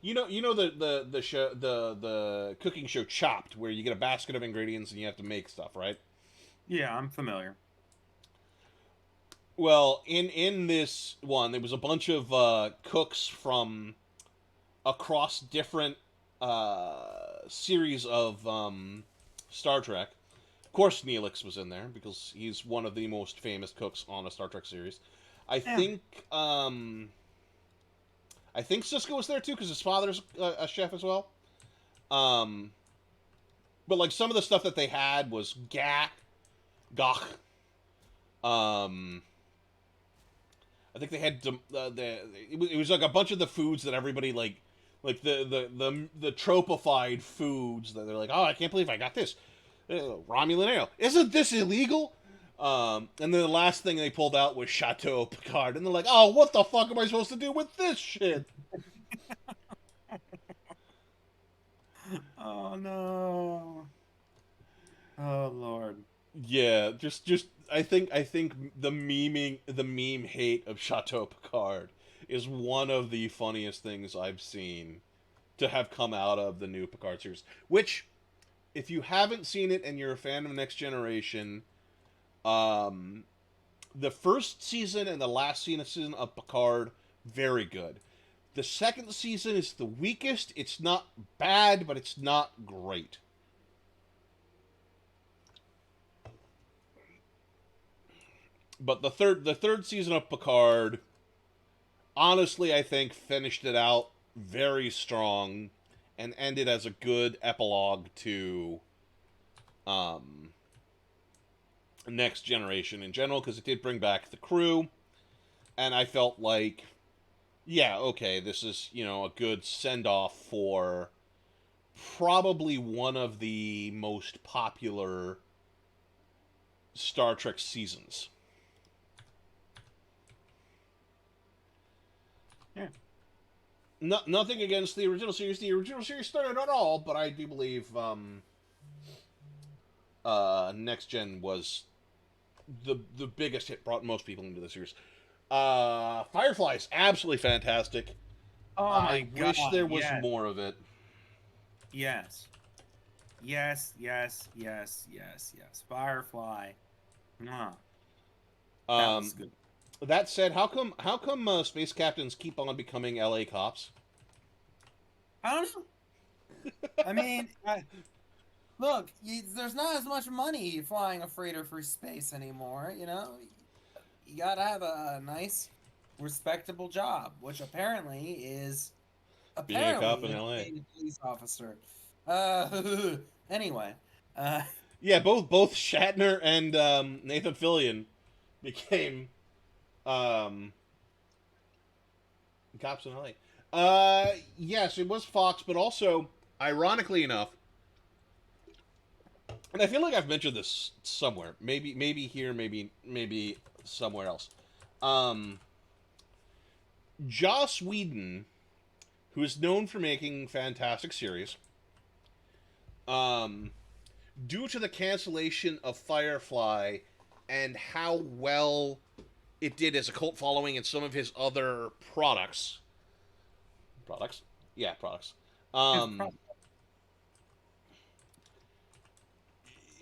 the show the cooking show Chopped, where you get a basket of ingredients and you have to make stuff, right? Yeah, I'm familiar. Well, in this one, there was a bunch of cooks from across different series of Star Trek. Of course, Neelix was in there because he's one of the most famous cooks on a Star Trek series. I Yeah. think um, I think Cisco was there too because his father's a chef as well. Um, but like some of the stuff that they had was gach. Um, I think they had it was like a bunch of the foods that everybody like the tropified foods that they're like, oh, I can't believe I got this Romulan ale. Isn't this illegal? And then the last thing they pulled out was Chateau Picard, and they're like, oh, what the fuck am I supposed to do with this shit? Oh no. Oh Lord. Yeah, just I think the meme hate of Chateau Picard is one of the funniest things I've seen to have come out of the new Picard series. Which, if you haven't seen it and you're a fan of Next Generation, um, the first season and the last season of Picard, very good. The second season is the weakest. It's not bad, but it's not great. But the third season of Picard, honestly, I think finished it out very strong and ended as a good epilogue to um, Next Generation in general because it did bring back the crew, and I felt like, yeah, okay, this is a good send off for probably one of the most popular Star Trek seasons. Yeah. Nothing against the original series. The original series started at all, but I do believe Next Gen was the biggest hit, brought most people into the series. Firefly is absolutely fantastic. Oh my I wish God. there was Yes. more of it. Yes. Yes. Yes. Yes. Yes. Yes. Firefly. Mwah. That was Um, good. that said, how come space captains keep on becoming LA cops? I don't know. I mean, look, there's not as much money flying a freighter through space anymore. You gotta have a nice, respectable job, which Being a cop apparently in is LA. being a police officer. Uh, anyway, uh, Yeah, both Shatner and Nathan Fillion became um, cops in LA. Yes, it was Fox, but also, ironically enough, and I feel like I've mentioned this somewhere, maybe here, maybe somewhere else. Um, Joss Whedon, who is known for making fantastic series. Um, Due to the cancellation of Firefly and how well it did as a cult following in some of his other products, yeah, products. His Um, problem.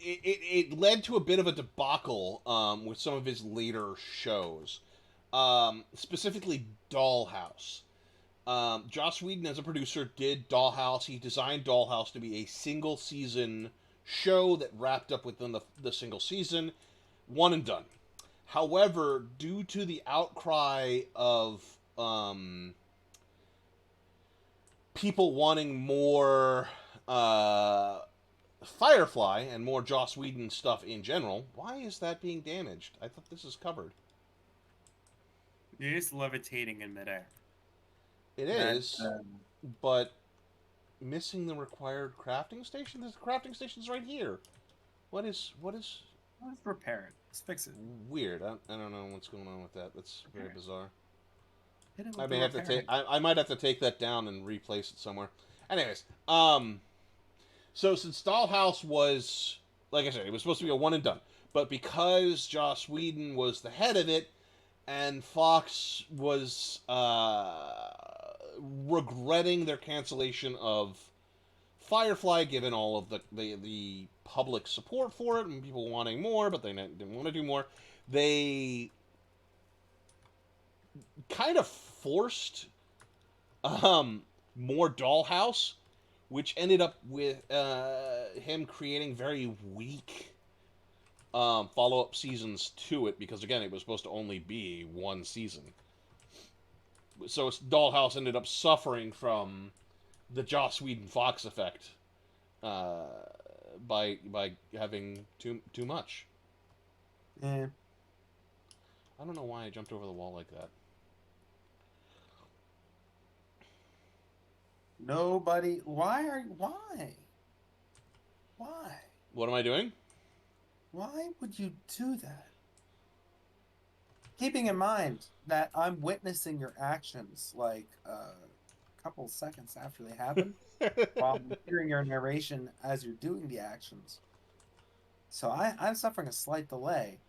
it led to a bit of a debacle with some of his later shows, specifically Dollhouse. Joss Whedon, as a producer, did Dollhouse. He designed Dollhouse to be a single season show that wrapped up within the single season, one and done. However, due to the outcry of people wanting more uh, Firefly and more Joss Whedon stuff in general, why is that being damaged? I thought this is covered. It is levitating in midair. It That is, but missing the required crafting station. The crafting station's right here. What is let's repair it. Let's fix it. weird? I don't know what's going on with that. That's very Repair it. bizarre. Hit it I with the may have to repair. take. I might have to take that down and replace it somewhere. Anyways, so since Dollhouse was, like I said, it was supposed to be a one and done, but because Joss Whedon was the head of it, and Fox was regretting their cancellation of Firefly, given all of the public support for it and people wanting more, but they didn't want to do more, they kind of forced more Dollhouse, which ended up with him creating very weak follow up seasons to it because again it was supposed to only be one season. So Dollhouse ended up suffering from the Joss Whedon Fox effect uh, by having too much. Yeah. I don't know why I jumped over the wall like that. Nobody. Why are you? Why? Why? What am I doing? Why would you do that? Keeping in mind that I'm witnessing your actions like a couple seconds after they happen, while I'm hearing your narration as you're doing the actions. So I'm suffering a slight delay.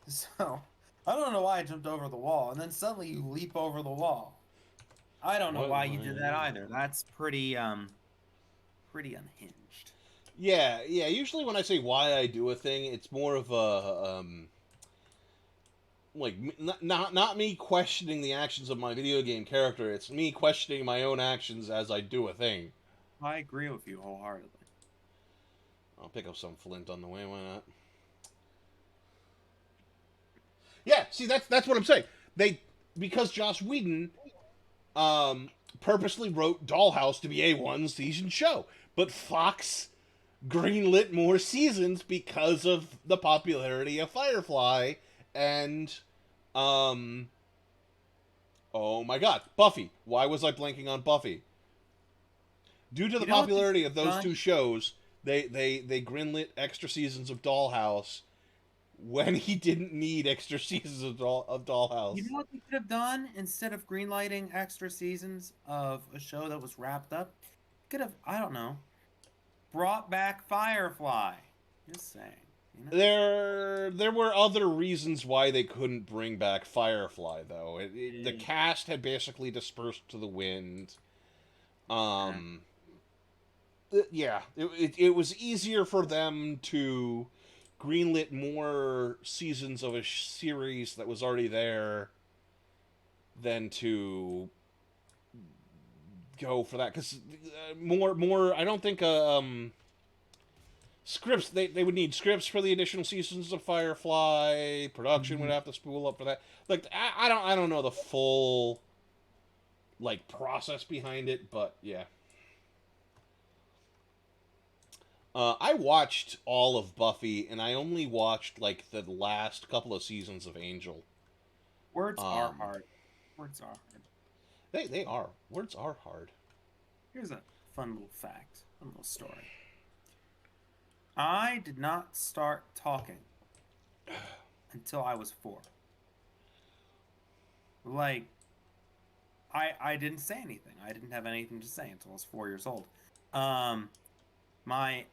So I don't know why I jumped over the wall, and then suddenly you leap over the wall. I don't know What? why you did that either. That's pretty unhinged. Yeah, yeah. Usually when I say why I do a thing, it's more of a like not me questioning the actions of my video game character. It's me questioning my own actions as I do a thing. I agree with you wholeheartedly. I'll pick up some flint on the way. Why not? Yeah. See, that's what I'm saying. They because Joss Whedon purposely wrote Dollhouse to be a one season show, but Fox greenlit more seasons because of the popularity of Firefly and um oh my god, Buffy. Why was I blanking on Buffy? Due to the You know what they popularity could of have those two done? shows, they greenlit extra seasons of Dollhouse when he didn't need extra seasons of You Dollhouse. know what they could have done instead of greenlighting extra seasons of a show that was wrapped up? Could have, I don't know, brought back Firefly. Just saying, you know? There were other reasons why they couldn't bring back Firefly though. The Mm, cast had basically dispersed to the wind. eh. Um, yeah, it was easier for them to greenlit more seasons of a series that was already there than to go for that because more I don't think scripts they would need scripts for the additional seasons of Firefly. Production would Mhm. have to spool up for that. Like I don't know the full like process behind it, but yeah. I watched all of Buffy, and I only watched like the last couple of seasons of Angel. Words are Um, hard. Words are hard. they are words are hard. Here's a fun little fact, fun little story. I did not start talking until I was 4. Like, I didn't say anything. I didn't have anything to say until I was 4 years old. Um, my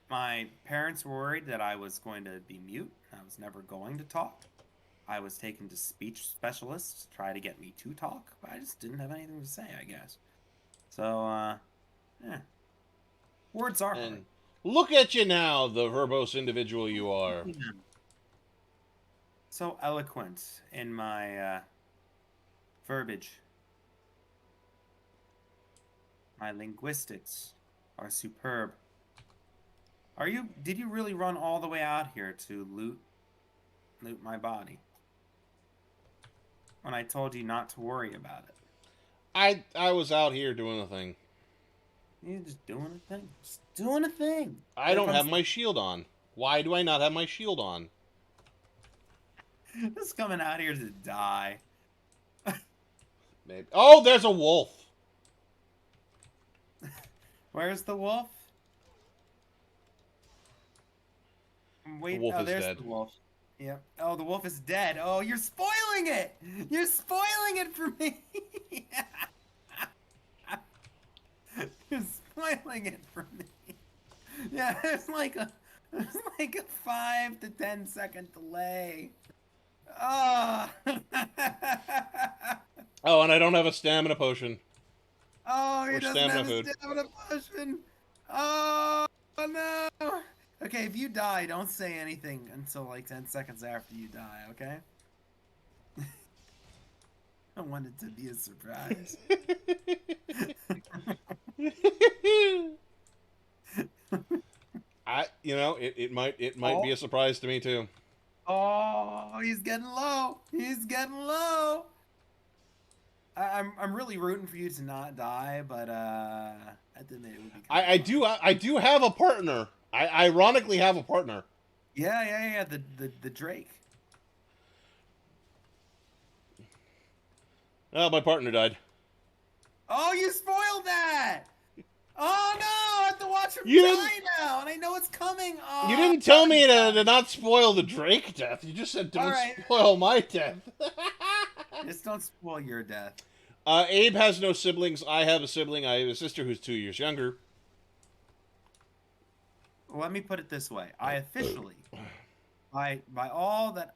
parents were worried that I was going to be mute. I was never going to talk. I was taken to speech specialists to try to get me to talk, but I just didn't have anything to say, I guess. So, yeah, words are hard. And look at you now, the verbose individual you are. Yeah. So eloquent in my verbiage. My linguistics are superb. Did you really run all the way out here to loot my body? When I told you not to worry about it. I was out here doing a thing. You're just doing a thing. Just doing a thing. I Here don't have comes my shield on. Why do I not have my shield on? just coming out here to die. Maybe. Oh, there's a wolf. Where's the wolf? The Wait, wolf oh, is there's dead. the wolf. Yep. Oh, the wolf is dead. Oh, you're spoiling it. You're spoiling it for me. You're spoiling it for me. Yeah, there's like a 5 to 10 second delay. Oh. Oh, and I don't have a stamina potion. Oh, he Or doesn't stamina have his food. stamina potion. Oh, no. Okay, if you die, don't say anything until like 10 seconds after you die, okay? I want it to be a surprise. it might be Oh, a surprise to me too. oh, he's getting low. He's getting low. I'm really rooting for you to not die, but I think it would be kind of fun. I do have a partner. I ironically have a partner. Yeah. The Drake. Oh, my partner died. Oh, you spoiled that! Oh no! I have to watch him You didn't. die now, and I know it's coming. You Oh, didn't tell me to not spoil the Drake death. You just said all don't right. spoil my death. Just don't spoil your death. Abe has no siblings. I have a sibling. I have a sister who's 2 years younger. Well, let me put it this way: I officially, by all that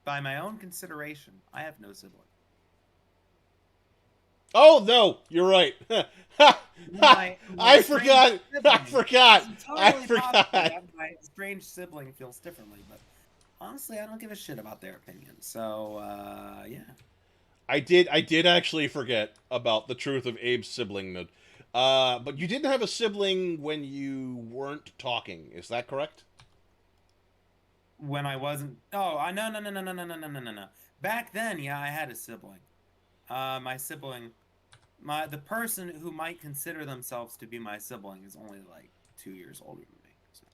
by my own consideration, I have no sibling. Oh no, you're right. My I strange forgot. I sibling. forgot. It's I entirely possible forgot. that my strange sibling feels differently, but honestly, I don't give a shit about their opinion. So, yeah. I did actually forget about the truth of Abe's sibling. But you didn't have a sibling when you weren't talking. Is that correct? When I wasn't. Oh, I no. Back then, yeah, I had a sibling. My sibling, the person who might consider themselves to be my sibling is only like 2 years older than me. So.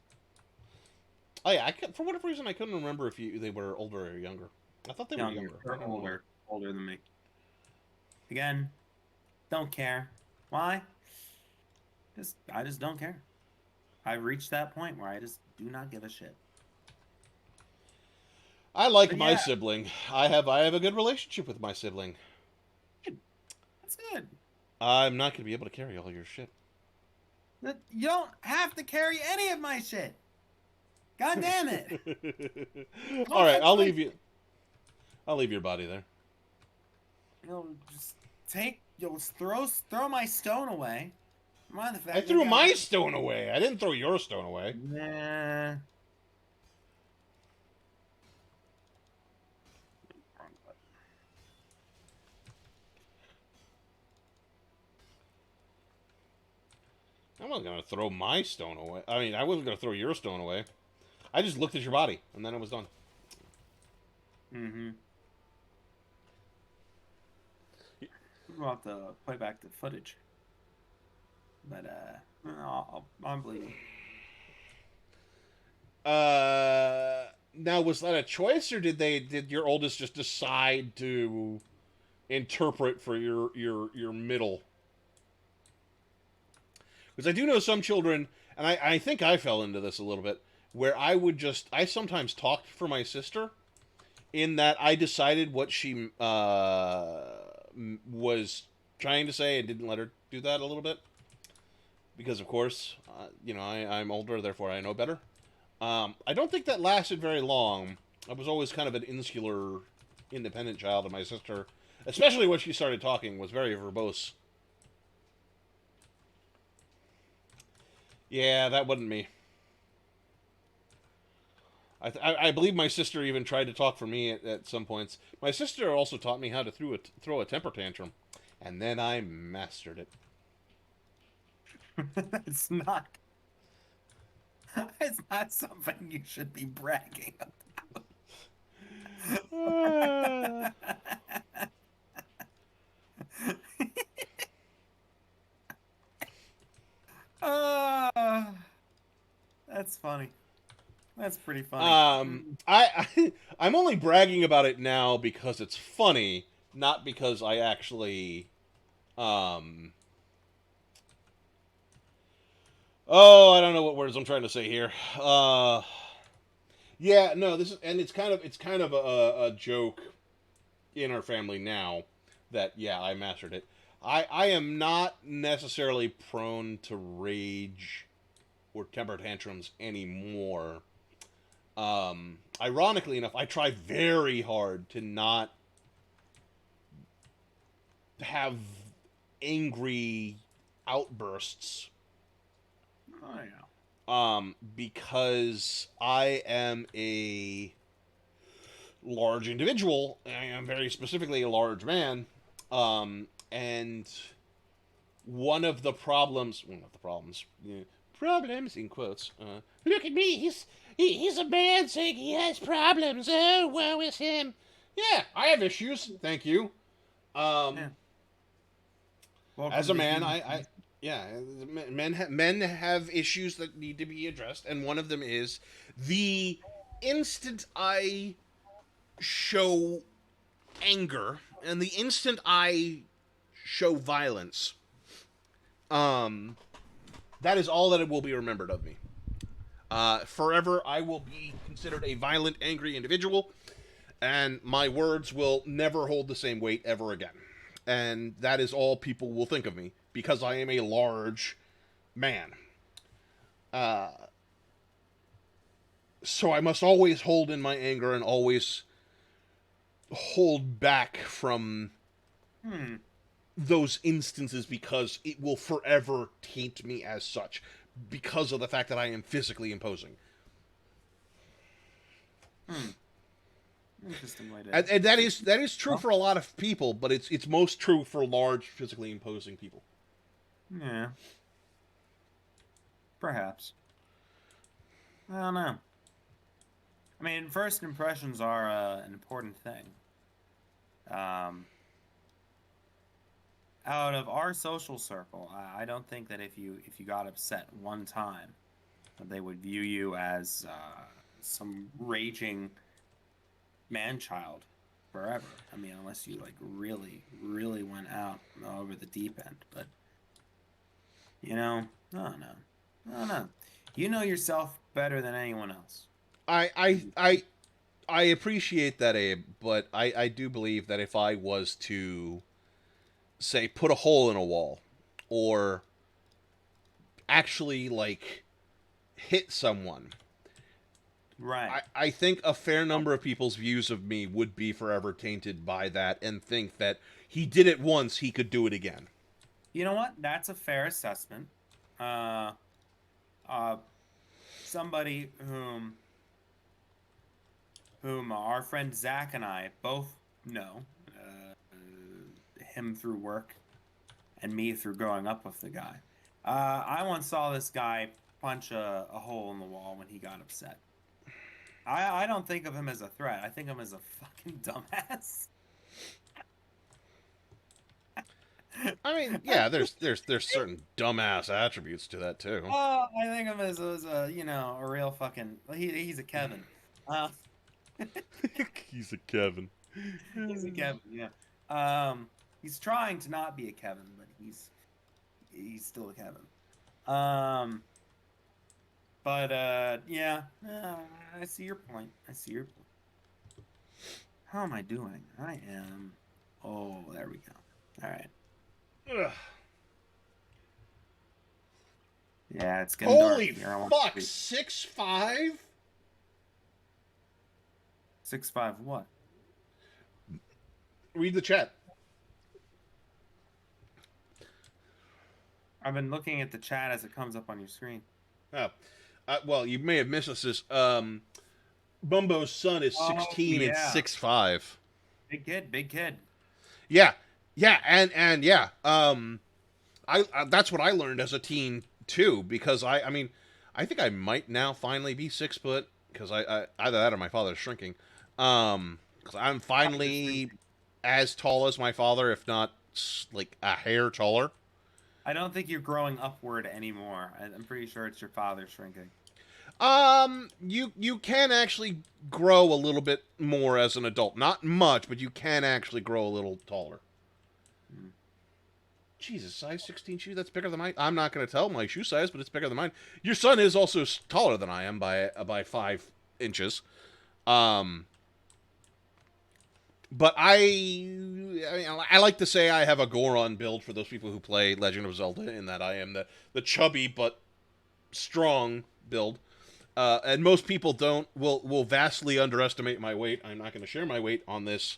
Oh yeah, for whatever reason I couldn't remember if they were older or younger. I thought they were Younger younger. I or don't know. older than me. Again, don't care. Why? I just don't care. I've reached that point where I just do not give a shit. I like But my yeah, sibling. I have a good relationship with my sibling. that's good. I'm not going to be able to carry all your shit. You don't have to carry any of my shit. God damn it. All right, That's like, I'll leave your body there. just throw my stone away. Mind the fact I you threw got my stone away. I didn't throw your stone away. Nah. I wasn't going to throw my stone away. I mean, I wasn't going to throw your stone away. I just looked at your body, and then it was done. Mm-hmm. We'll have to play back the footage. But I'm bleeding. Now was that a choice, or did your oldest just decide to interpret for your middle? Because I do know some children, and I think I fell into this a little bit, where I sometimes talked for my sister, in that I decided what she was trying to say and didn't let her do that a little bit because, of course, I'm older, therefore I know better. I don't think that lasted very long. I was always kind of an insular, independent child, and my sister, especially when she started talking, was very verbose. Yeah, that wasn't me. I believe my sister even tried to talk for me at some points. My sister also taught me how to throw a temper tantrum, and then I mastered it. It's not. It's not something you should be bragging Uh, about. Ah, that's funny. That's pretty funny. I'm only bragging about it now because it's funny, not because I actually um. Oh, I don't know what words I'm trying to say here. Yeah, no, this is, and it's kind of a joke in our family now that yeah, I mastered it. I am not necessarily prone to rage or temper tantrums anymore. Ironically enough, I try very hard to not have angry outbursts. Oh yeah. Because I am a large individual. I am very specifically a large man. And one of the problems, yeah, problems in quotes. Look at me, he's a man saying he has problems. Oh, woe is him. Yeah, I have issues. Thank you. Yeah. Um, as Welcome a to man, human. I yeah, men have issues that need to be addressed, and one of them is the instant I show anger and the instant I show violence, um, that is all that it will be remembered of me. Forever, I will be considered a violent, angry individual, and my words will never hold the same weight ever again. And that is all people will think of me because I am a large man. Uh, so I must always hold in my anger and always hold back from Hmm. those instances because it will forever taint me as such because of the fact that I am physically imposing. Hmm. Interesting way And that is true Oh, for a lot of people, but it's most true for large physically imposing people. yeah. Perhaps. I don't know. I mean, first impressions are an important thing. Um, Out of our social circle, I don't think that if you got upset one time, that they would view you as some raging man child forever. I mean, unless you like really, really went out over the deep end. But I don't know. I don't know. You know yourself better than anyone else. I I I I appreciate that, Abe, but I do believe that if I was to say put a hole in a wall or actually like hit someone, Right. I think a fair number of people's views of me would be forever tainted by that and think that he did it once, he could do it again. You know what? That's a fair assessment. Uh, uh, Somebody whom our friend Zach and I both know, him through work and me through growing up with the guy. I once saw this guy punch a hole in the wall when he got upset. I don't think of him as a threat. I think of him as a fucking dumbass. I mean, yeah, there's certain dumbass attributes to that too. Oh, I think of him as a real fucking. He's a Kevin. Uh, He's a Kevin. he's a Kevin. Yeah. He's trying to not be a Kevin, but he's still a Kevin. Um, but yeah, I see your point. I see your point. How am I doing? I am. Oh, there we go. All right. Ugh. Yeah, it's getting dark Holy here. I want fuck, to 6'5"? 6'5" what? Read the chat. I've been looking at the chat as it comes up on your screen. Oh. Well, you may have missed this. Bumbo's son is Oh 16 and yeah, 6'5". big kid, big kid. Yeah. Yeah, and yeah. I that's what I learned as a teen too, because I mean, I think I might now finally be 6 foot, because I either that or my father's shrinking. Because I'm finally as tall as my father, if not like a hair taller. I don't think you're growing upward anymore. I'm pretty sure it's your father shrinking. You can actually grow a little bit more as an adult. Not much, but you can actually grow a little taller. Hmm. Jesus, size 16 shoe? That's bigger than mine. I'm not going to tell my shoe size, but it's bigger than mine. Your son is also taller than I am by 5 inches. Um, but I like to say I have a Goron build for those people who play Legend of Zelda, in that I am the chubby but strong build. And most people will vastly underestimate my weight. I'm not going to share my weight on this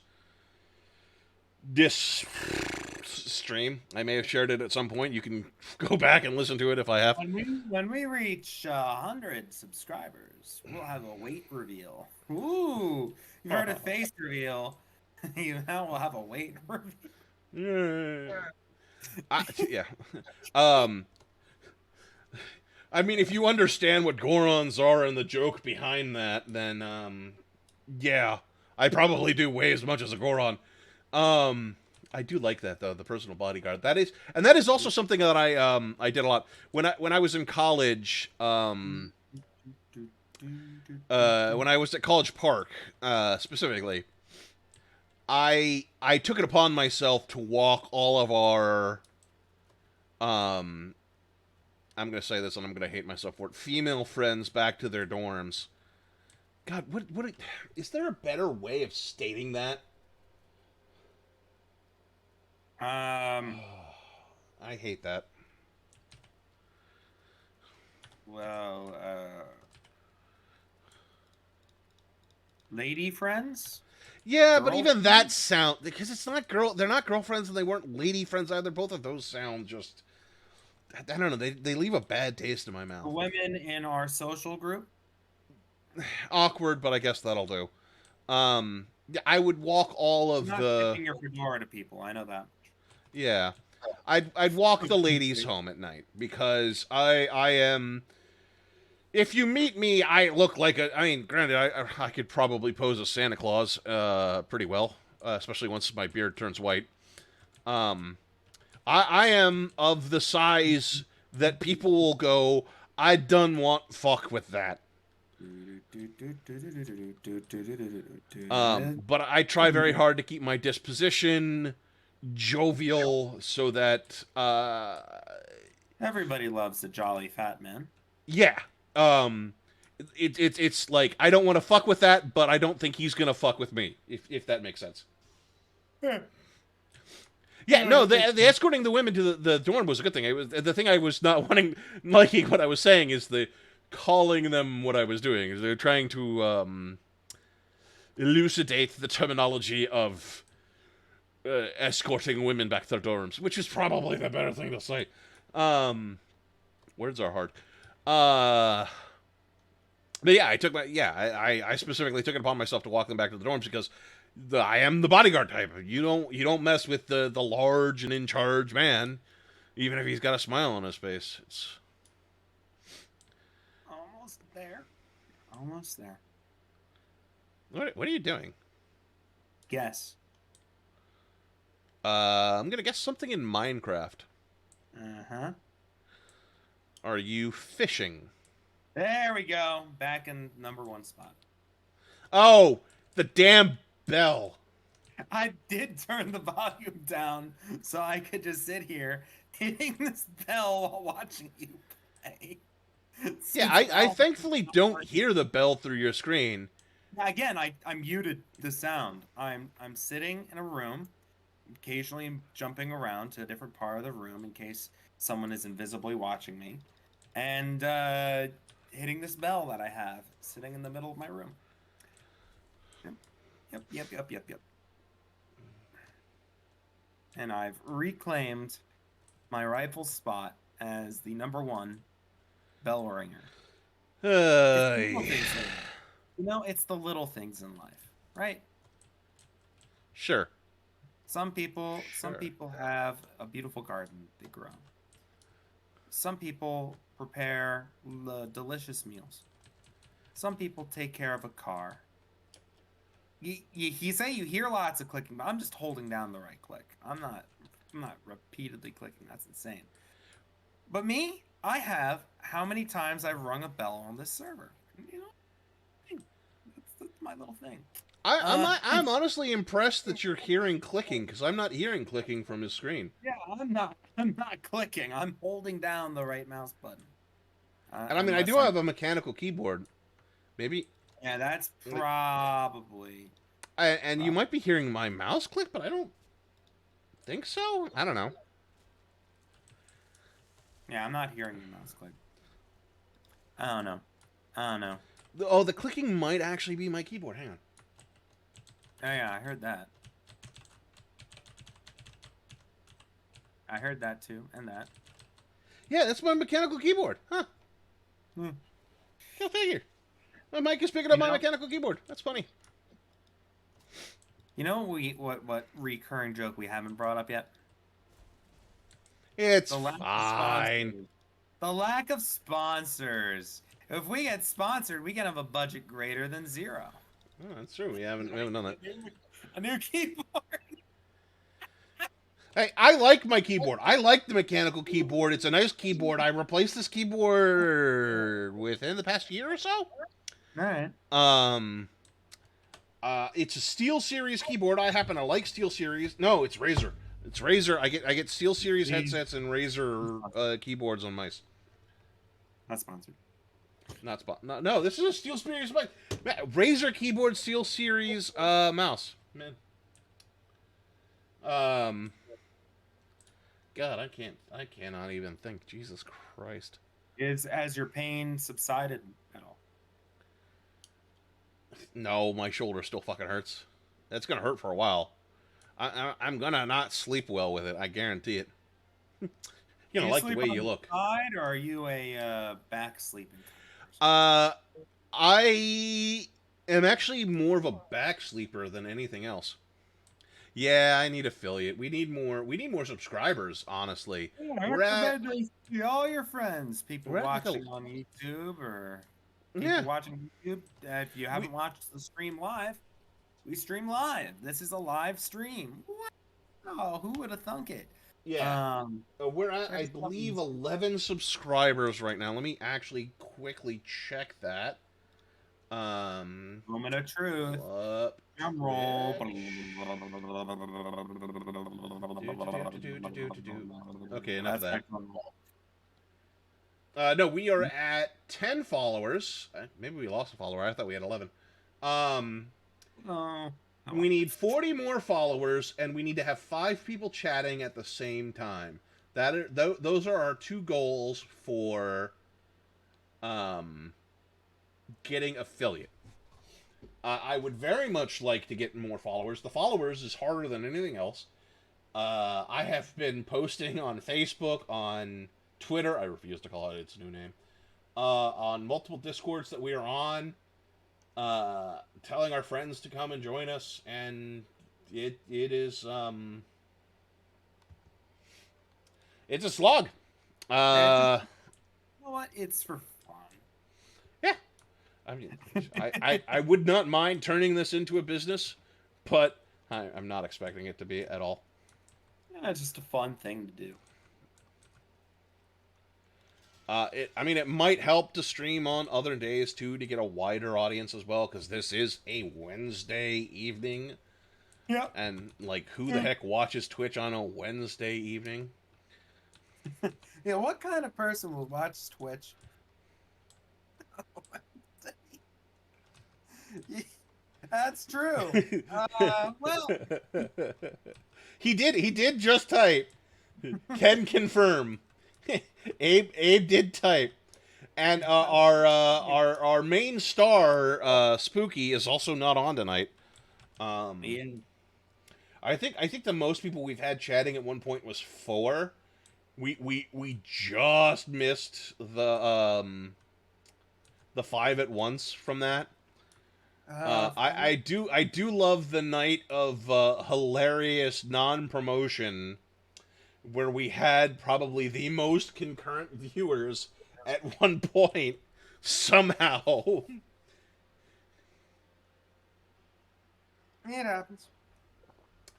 stream. I may have shared it at some point. You can go back and listen to it if I have. When we reach 100 subscribers, we'll have a weight reveal. Ooh, you've heard a face reveal. Now we'll have a weight reveal. Yeah. Um, I mean, if you understand what Gorons are and the joke behind that, then yeah, I probably do weigh as much as a Goron. Um, I do like that though, the personal bodyguard. That is also something that I did a lot when I was in college. When I was at College Park, specifically, I took it upon myself to walk all of our I'm gonna say this and I'm gonna hate myself for it. Female friends back to their dorms. God, what is there a better way of stating that? Um, I hate that. well, lady friends? Yeah, but Girl even that friends? sound, because it's not girl. They're not girlfriends, and they weren't lady friends either. Both of those sound just. I don't know. They leave a bad taste in my The mouth. women in our social group? Awkward, but I guess that'll do. Yeah, I would walk all You're of not the. tipping your fedora to people. I know that. Yeah, I'd walk the ladies home at night, because I am. If you meet me, I look like a. I mean, granted, I could probably pose as Santa Claus, pretty well, especially once my beard turns white. Um, I am of the size that people will go, I done want fuck with that. But I try very hard to keep my disposition jovial, so that Everybody loves a jolly fat man. yeah. Um it's like I don't want to fuck with that, but I don't think he's gonna fuck with me, if that makes sense. Yeah, no, the escorting the women to the dorm was a good thing. It was the thing I was not liking what I was saying is the calling them what I was doing. Is they're trying to elucidate the terminology of escorting women back to their dorms, which is probably the better thing to say. Words are hard. Uh, but yeah, I specifically took it upon myself to walk them back to the dorms, because I am the bodyguard type. You don't mess with the large and in charge man, even if he's got a smile on his face. It's Almost there. Almost there. what are you doing? Guess. I'm gonna guess something in Minecraft. Uh-huh. Are you fishing? There we go. Back in #1 spot. Oh, the damn bell. I did turn the volume down so I could just sit here hitting this bell while watching you play. Yeah, Since I now, thankfully don't hear the bell through your screen. again, I muted the sound. I'm sitting in a room occasionally jumping around to a different part of the room in case someone is invisibly watching me, and hitting this bell that I have sitting in the middle of my room. Yep, yep, yep, yep, yep, yep. And I've reclaimed my rightful spot as the number one bell ringer. It's the little Uh, things in life. It's the little things in life, right? sure. Some Sure. people have a beautiful garden they grow. Some people prepare delicious meals. Some people take care of a car. You say you hear lots of clicking, but I'm just holding down the right click. I'm not repeatedly clicking. That's insane. But me, I have how many times I've rung a bell on this server. That's my little thing. I'm honestly impressed that you're hearing clicking because I'm not hearing clicking from his screen. Yeah, I'm not clicking. I'm holding down the right mouse button. And I mean, I Unless do I'm have a mechanical keyboard. Maybe, Yeah, that's like, and you prob- might be hearing my mouse click, but I don't think so. I don't know. Yeah, I'm not hearing your mouse click. I don't know. I don't know. Oh, the clicking might actually be my keyboard. Hang on. Oh yeah, I heard that too, and that. Yeah, that's my mechanical keyboard. Huh. Hmm. Go figure. My mic is picking up You my know, mechanical keyboard. That's funny. what recurring joke we haven't brought up yet? It's The lack of fine. sponsors. The lack of sponsors. If we get sponsored, we can have a budget greater than zero. Oh, that's true. We haven't done that. A new keyboard. Hey, I like my keyboard. I like the mechanical keyboard. It's a nice keyboard. I replaced this keyboard within the past year or so. All right. Um, it's a Steel Series keyboard. I happen to like Steel Series. No, it's Razer. It's Razer. I get Steel Series headsets and Razer keyboards on mice. Not sponsored. Not spot. No, this is a Steel Series mice. Razer keyboard, Steel Series mouse. Man. Um. God, I cannot even think. Jesus Christ. Has your pain subsided at all? No, my shoulder still fucking hurts. That's gonna hurt for a while. I'm gonna not sleep well with it. I guarantee it. You're Do gonna you like the sleep way on you the look. side, or are you a back sleeping kind of person? Uh, I am actually more of a back sleeper than anything else. Yeah, I need affiliate. We need more. We need more subscribers. Honestly, Yeah, we're at recommend to see all your friends, people we're at like a watching on YouTube or people yeah. watching YouTube. If you We haven't watched the stream live, we stream live. This is a live stream. Wow, who would have thunk it? yeah. Um, We're at, check I us out on believe, Instagram. 11 subscribers right now. Let me actually quickly check that. Moment of truth. Up Drum roll. Twitch. Okay, enough of That's my that. drum roll. No, we are at 10 followers. Maybe we lost a follower. I thought we had 11. Um, Oh, we need 40 more followers, and we need to have 5 people chatting at the same time. Those are our two goals for um, getting affiliate. I would very much like to get more followers. The followers is harder than anything else. I have been posting on Facebook, on Twitter. I refuse to call it its new name. On multiple Discords that we are on, telling our friends to come and join us, and it is it's a slog. Uh, you know what? It's for fun. yeah, I mean, I would not mind turning this into a business, but I'm not expecting it to be at all. Yeah, it's just a fun thing to do. I mean, it might help to stream on other days too to get a wider audience as well, because this is a Wednesday evening, Yep. and like, who the heck watches Twitch on a Wednesday evening? Yeah, what kind of person will watch Twitch? That's true. Well, He did just type. Can confirm. Abe did type. And our main star, Spooky, is also not on tonight. Um, Yeah. I think the most people we've had chatting at one point was 4. We just missed the 5 at once from that. Fine. I do love the night of hilarious non promotion where we had probably the most concurrent viewers at one point somehow. It happens.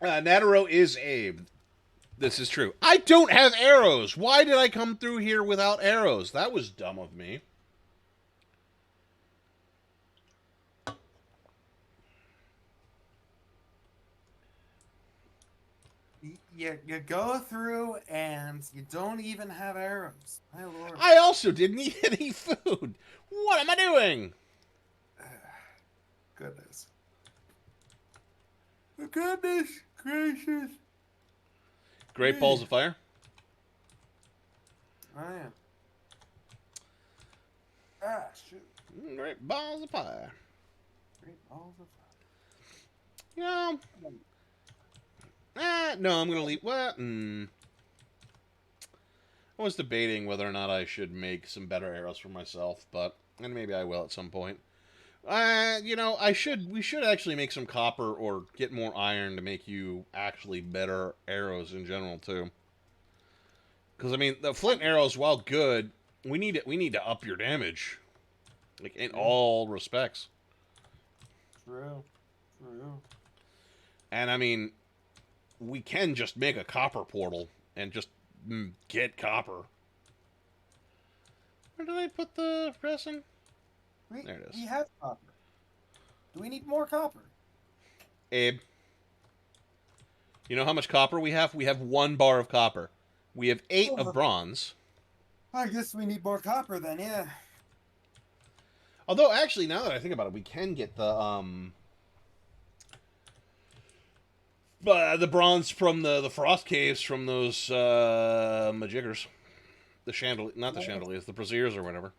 Nataro is Abe. This is true. I don't have arrows. Why did I come through here without arrows? That was dumb of me. You go through and you don't even have arrows. My lord. I also didn't eat any food. What am I doing? Goodness. Goodness gracious. Great balls of fire. I am. Ah, shoot. Great balls of fire. Great balls of You know, no, I'm gonna leave. What? I was debating whether or not I should make some better arrows for myself, but and maybe I will at some point. You know, I should. We should actually make some copper or get more iron to make you actually better arrows in general too. Because I mean, the flint arrows, while good, we need to up your damage, like in all respects. True. True. And I mean, we can just make a copper portal and just get copper. Where did I put the resin? There it is. We have copper. Do we need more copper? Abe, you know how much copper we have? We have 1 bar of copper. We have 8 of bronze. I guess we need more copper then, yeah. Although, actually, now that I think about it, we can get the bronze from the frost caves from those majiggers. The chandelier, not the chandeliers, the braziers or whatever.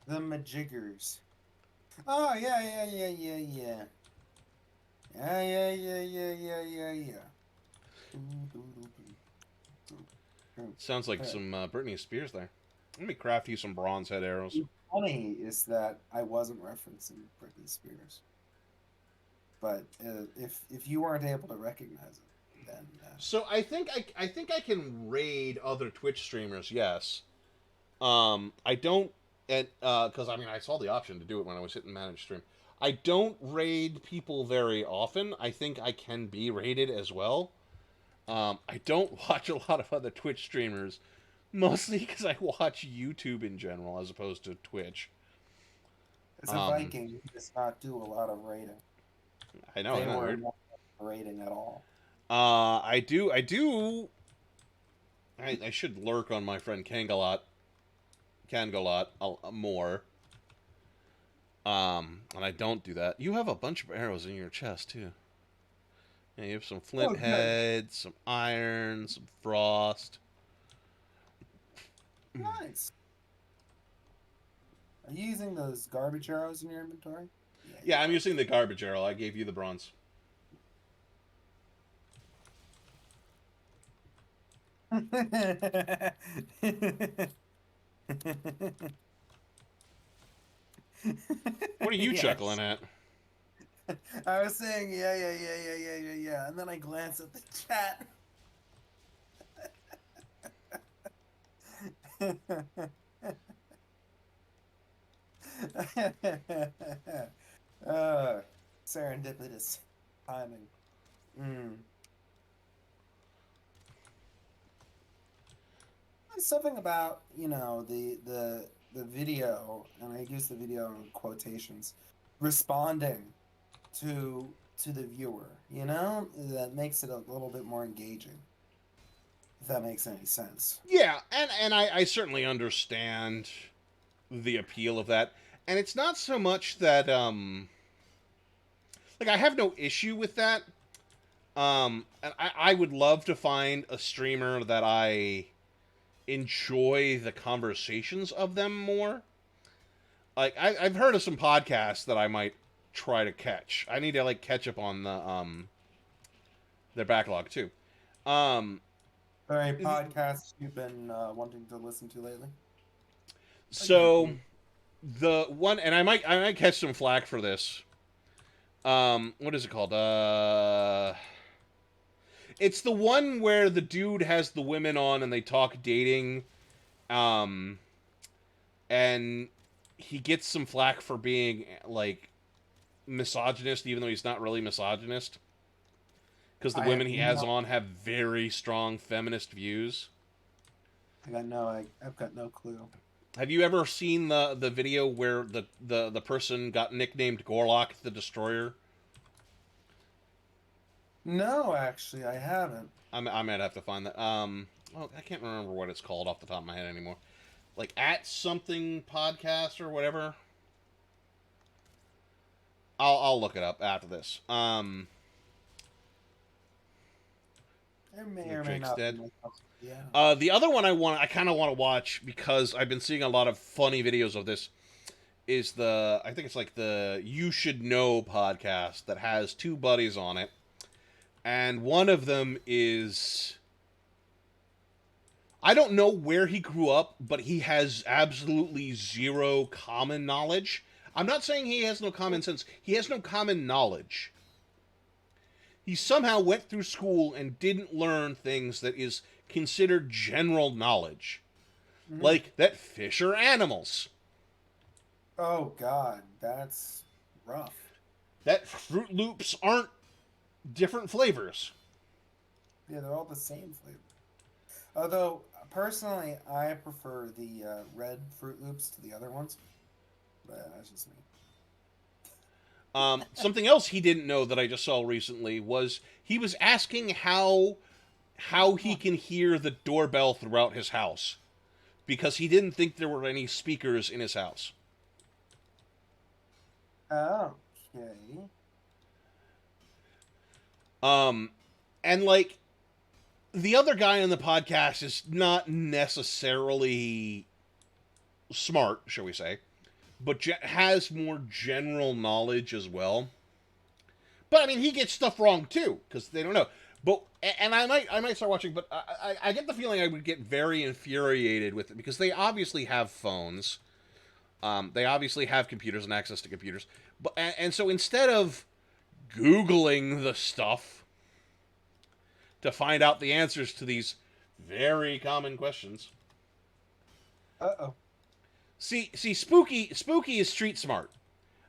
The majiggers. Oh, yeah. Yeah. Sounds like some Britney Spears there. Let me craft you some bronze head arrows. What's funny is that I wasn't referencing Britney Spears. But if you weren't able to recognize it, then So I think I can raid other Twitch streamers. Yes. I don't, and because I mean I saw the option to do it when I was hitting manage stream. I don't raid people very often. I think I can be raided as well. I don't watch a lot of other Twitch streamers, mostly because I watch YouTube in general as opposed to Twitch. as a Viking, he does not do a lot of raiding. I know. They I know. were Right? not raiding at all. I do. I should lurk on my friend Kangalot more. And I don't do that. You have a bunch of arrows in your chest too. Yeah, you have some flint heads, some iron, some frost. Nice. Are you using those garbage arrows in your inventory? Yeah, I'm using the garbage arrow. I gave you the bronze. What are you Yes. chuckling at? I was saying, yeah. And then I glanced at the chat. Serendipitous timing. There's something about, the video, and I use the video in quotations, responding to the viewer, that makes it a little bit more engaging. If that makes any sense. Yeah, and I certainly understand the appeal of that. And it's not so much that like I have no issue with that. And I would love to find a streamer that I enjoy the conversations of them more. Like I've heard of some podcasts that I might try to catch. I need to like catch up on their backlog too. Um, Are there any the, podcasts you've been wanting to listen to lately? I got a so few. the one, and I might catch some flack for this. What is it called? It's the one where the dude has the women on and they talk dating. Um, and he gets some flack for being like misogynist, even though he's not really misogynist. Because the I women have he has no, on have very strong feminist views. I've got no clue. Have you ever seen the video where the person got nicknamed Gorlock the Destroyer? No, actually, I haven't. I might have to find that. Well, I can't remember what it's called off the top of my head anymore. Like at something podcast or whatever. I'll look it up after this. There may If or may Jake's not dead. be. Yeah. The other one I kind of want to watch because I've been seeing a lot of funny videos of this. Is I think it's like the You Should Know podcast that has two buddies on it, and one of them is I don't know where he grew up, but he has absolutely zero common knowledge. I'm not saying he has no common sense. He has no common knowledge. He somehow went through school and didn't learn things that is considered general knowledge, Mhm. like that fish are animals, Oh God, that's rough. that Fruit Loops aren't different flavors. Yeah, they're all the same flavor. Although personally, I prefer the red Fruit Loops to the other ones. But that's just me. Something else he didn't know that I just saw recently was he was asking how he Huh. can hear the doorbell throughout his house because he didn't think there were any speakers in his house. Okay. Um, and like the other guy on the podcast is not necessarily smart, shall we say, but has more general knowledge as well. But I mean, he gets stuff wrong too because they don't know. But and I might start watching, but I get the feeling I would get very infuriated with it because they obviously have phones, they obviously have computers and access to computers, but and so instead of googling the stuff to find out the answers to these very common questions, Uh-oh. Spooky is street smart,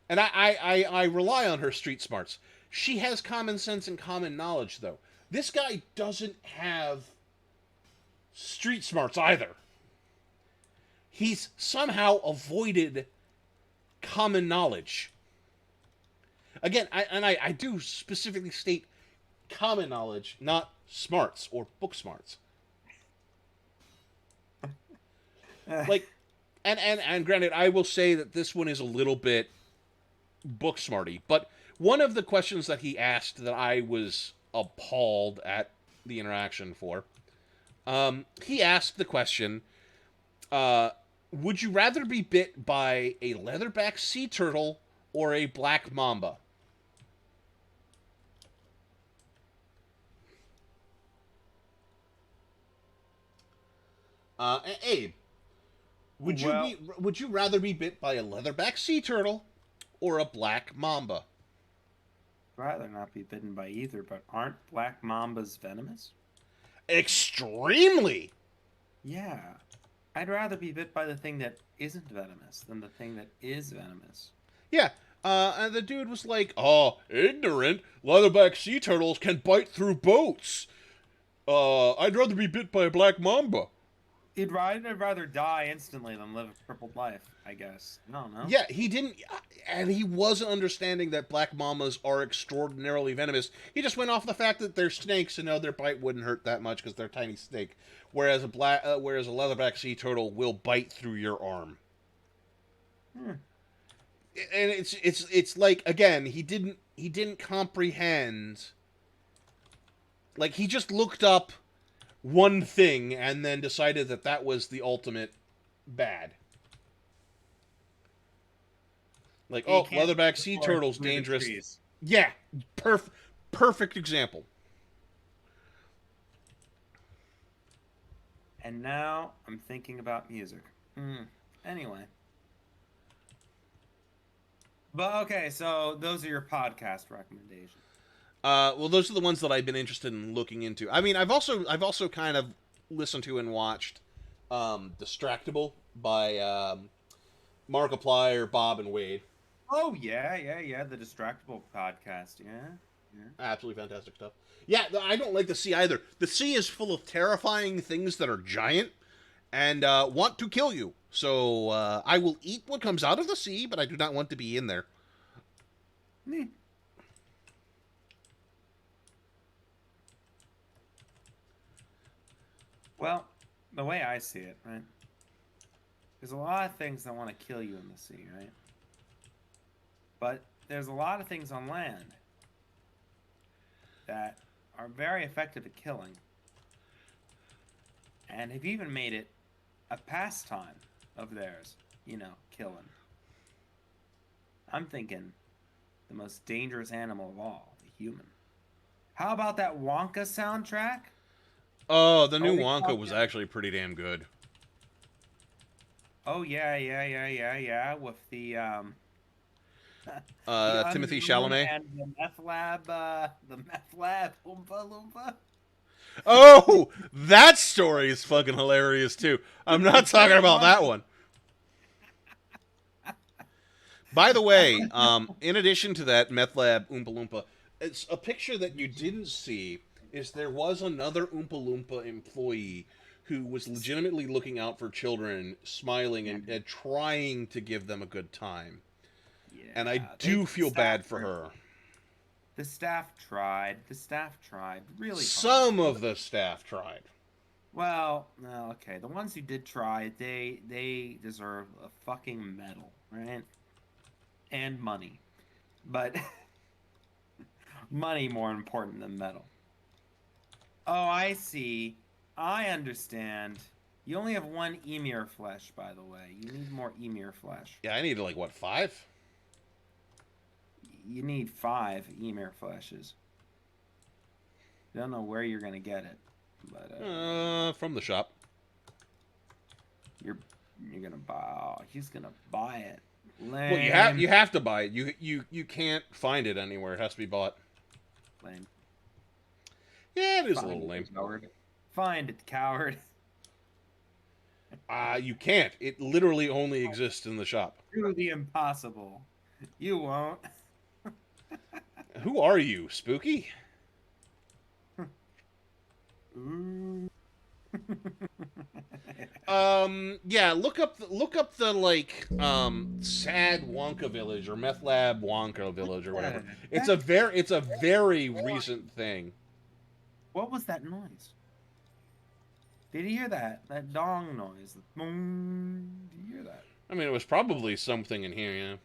and I rely on her street smarts. She has common sense and common knowledge, though. This guy doesn't have street smarts either. He's somehow avoided common knowledge. Again, I do specifically state common knowledge, not smarts or book smarts. Like, and granted, I will say that this one is a little bit book smarty, but one of the questions that he asked that I was appalled at the interaction for, he asked the question, uh, would you rather be bit by a leatherback sea turtle or a black mamba? Abe, Well, would you rather be bit by a leatherback sea turtle or a black mamba? rather not be bitten by either, but aren't black mambas venomous? Extremely. Yeah. I'd rather be bit by the thing that isn't venomous than the thing that is venomous. Yeah. And the dude was like, "Oh, ignorant! Leatherback sea turtles can bite through boats. I'd rather be bit by a black mamba." I'd rather die instantly than live a crippled life, I guess. No, no. Yeah, he didn't, and he wasn't understanding that black mambas are extraordinarily venomous. He just went off the fact that they're snakes, and no, their bite wouldn't hurt that much because they're a tiny snake. Whereas a leatherback sea turtle will bite through your arm. Hmm. And it's like again, he didn't comprehend Like, he just looked up one thing and then decided that that was the ultimate bad. Like, He oh, can't see leatherback the sea forest turtles, through the dangerous. trees. Yeah, perfect example. And now I'm thinking about music. Anyway. But okay, so those are your podcast recommendations. Well, those are the ones that I've been interested in looking into. I mean, I've also kind of listened to and watched Distractable by Markiplier, Bob, and Wade. Oh yeah. The Distractable podcast. Yeah. Absolutely fantastic stuff. Yeah, I don't like the sea either. The sea is full of terrifying things that are giant and want to kill you. So I will eat what comes out of the sea, but I do not want to be in there. Neat. Well, the way I see it, right? There's a lot of things that want to kill you in the sea, right? But there's a lot of things on land that are very effective at killing, and have even made it a pastime of theirs, killing. I'm thinking the most dangerous animal of all, the human. How about that Wonka soundtrack? Oh, the Are new we Wonka was talking? actually pretty damn good. Oh yeah. With the Timothy unknown Chalamet. and the meth lab Oompa Loompa. Oh, that story is fucking hilarious too. I'm not It's talking very about that funny. one. By the way, in addition to that meth lab Oompa Loompa, it's a picture that you didn't see. Is there was another Oompa Loompa employee who was legitimately looking out for children, smiling Yeah, and trying to give them a good time. And I yeah. do feel bad for Were- her. The staff tried. The staff tried really hard. Some of the staff tried. Well, no, okay. The ones who did try, they deserve a fucking medal, right? And money, but money more important than medal. Oh, I see. I understand. You only have one emir flesh, by the way. You need more emir flesh. Yeah, I needed like what 5? You need 5 emir fleshes. Don't know where you're gonna get it, but From the shop. you're you're gonna buy. Oh, he's gonna buy it. Well, Lame. you have to buy it. You can't find it anywhere. It has to be bought. Lame. Yeah, it is a Find little it, lame. coward. Find it, coward. You can't. It literally only exists in the shop. Do the impossible. You won't. Who are you, Spooky? Ooh. Yeah. Look up the like sad Wonka village or meth lab Wonka village or whatever. It's a very recent thing. What was that noise? Did you hear that? That dong noise. Boom. Did you hear that? I mean, it was probably something in here. Yeah.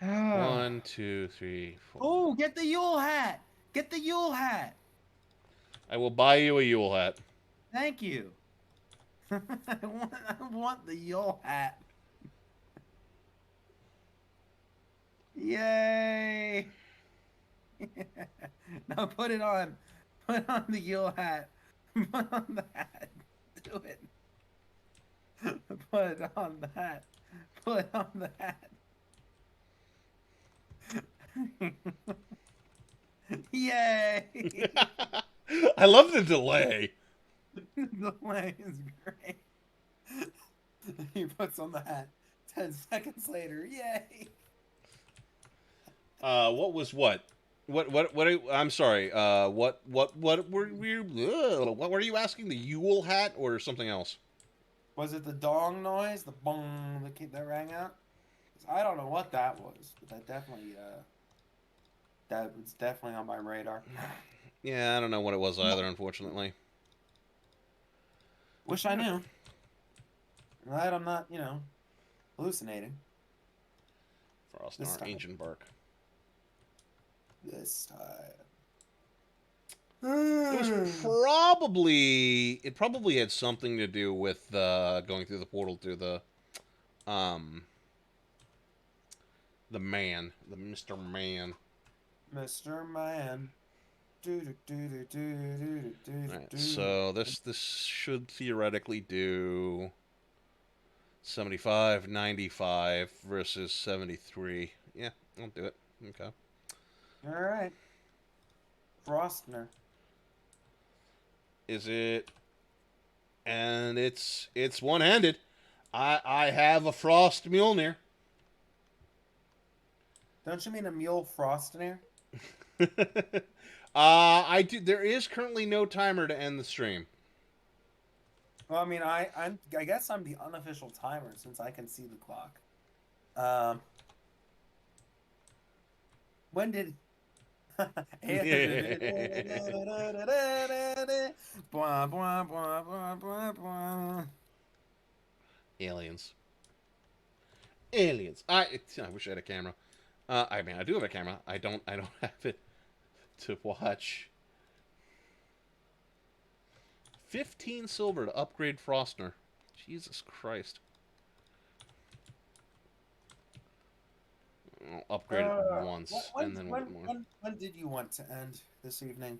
Oh. 1, 2, 3, 4. Oh, get the Yule hat. Get the Yule hat. I will buy you a Yule hat. Thank you. I want the Yule hat. Yay. Now put it on. Put on the Yule hat. Put on the hat. Do it. Put on the hat. Put on the hat. Yay! I love the delay. The line is great. He puts on the hat. 10 seconds later, yay! What was what? I'm sorry. What were you asking? The Yule hat or something else? Was it the dong noise, the bong that rang out? 'Cause I don't know what that was, but that was definitely on my radar. Yeah, I don't know what it was either, unfortunately. Wish I knew. I'm glad I'm not, hallucinating. Frostnar, time. ancient bark. This time. It was probably it probably had something to do with going through the portal to um the man, the Mr. Man. Mr. Man. Do do do do do do do All right, do. so this should theoretically do 75, 95 versus 73. Yeah, I'll do it. Okay. All right. Frostner. Is it? And it's one-handed. I have a Frost Mjolnir. Don't you mean a mule Frostner? I do. There is currently no timer to end the stream. Well, I mean, I guess I'm the unofficial timer since I can see the clock. Um, when did? Blah, blah, blah, blah, blah, blah. Aliens. Aliens. I wish I had a camera. I mean, I do have a camera. I don't. I don't have it to watch. 15 silver to upgrade Frostner. Jesus Christ. I'll upgrade it once and then we'll get more. When did you want to end this evening?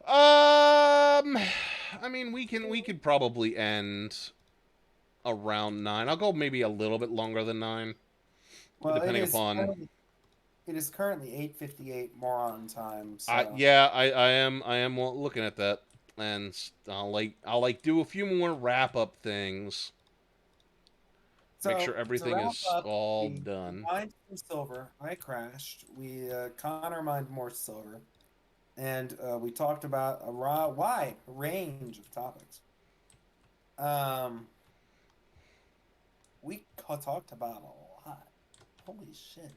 I mean, we could probably end around 9. I'll go maybe a little bit longer than 9, Well, depending upon. it is currently 8:58 moron time. So Yeah, I am looking at that, and I'll like do a few more wrap up things. Make sure to everything wrap is up, all we done. mined some silver. I crashed. We Connor mined more silver, and we talked about a wide range of topics. Um, we talked about a lot. Holy shit.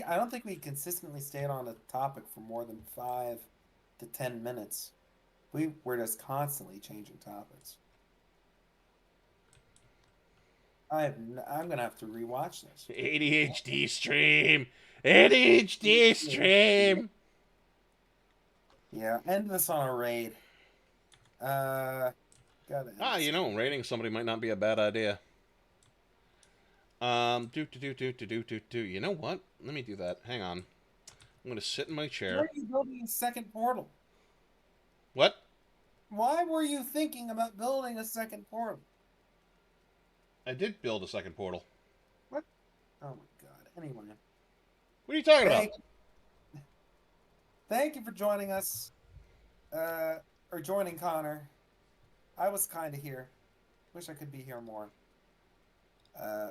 I don't think we consistently stayed on a topic for more than 5 to 10 minutes. We were just constantly changing topics. I'm gonna have to rewatch this. ADHD stream. ADHD stream. Yeah, end this on a raid. Gotta end You know, raiding somebody might not be a bad idea. Do. You know what? Let me do that. Hang on. I'm gonna sit in my Why chair. are you building a second portal? What? Why were you thinking about building a second portal? I did build a second portal. What? Oh my god. Anyway. What are you talking about? Thank you for joining us. Or joining Connor. I was kind of here. Wish I could be here more.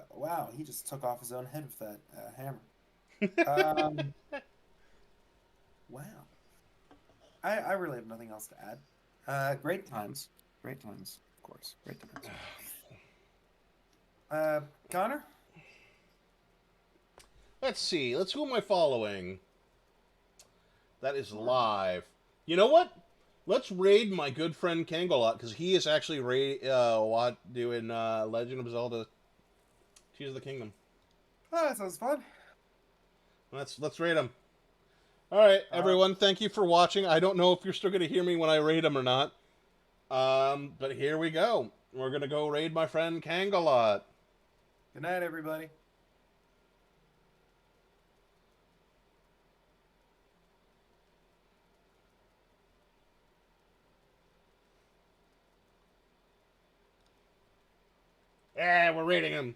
Wow, he just took off his own head with that hammer. Wow. I really have nothing else to add. Great times. Great times, of course. Great times. Connor? Let's see. Let's who am I following? That is live. You know what? Let's raid my good friend Kangalot because he is actually doing Legend of Zelda Tears of the Kingdom. Oh, that sounds fun. Let's raid him. All right, everyone. Thank you for watching. I don't know if you're still gonna hear me when I raid him or not. But here we go. We're gonna go raid my friend Kangalot. Good night, everybody. Yeah, we're raiding him.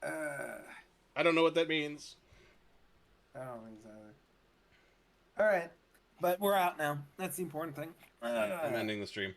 Uh, I don't know what that means. I don't think so either. All right, but we're out now. That's the important thing. I'm ending the stream.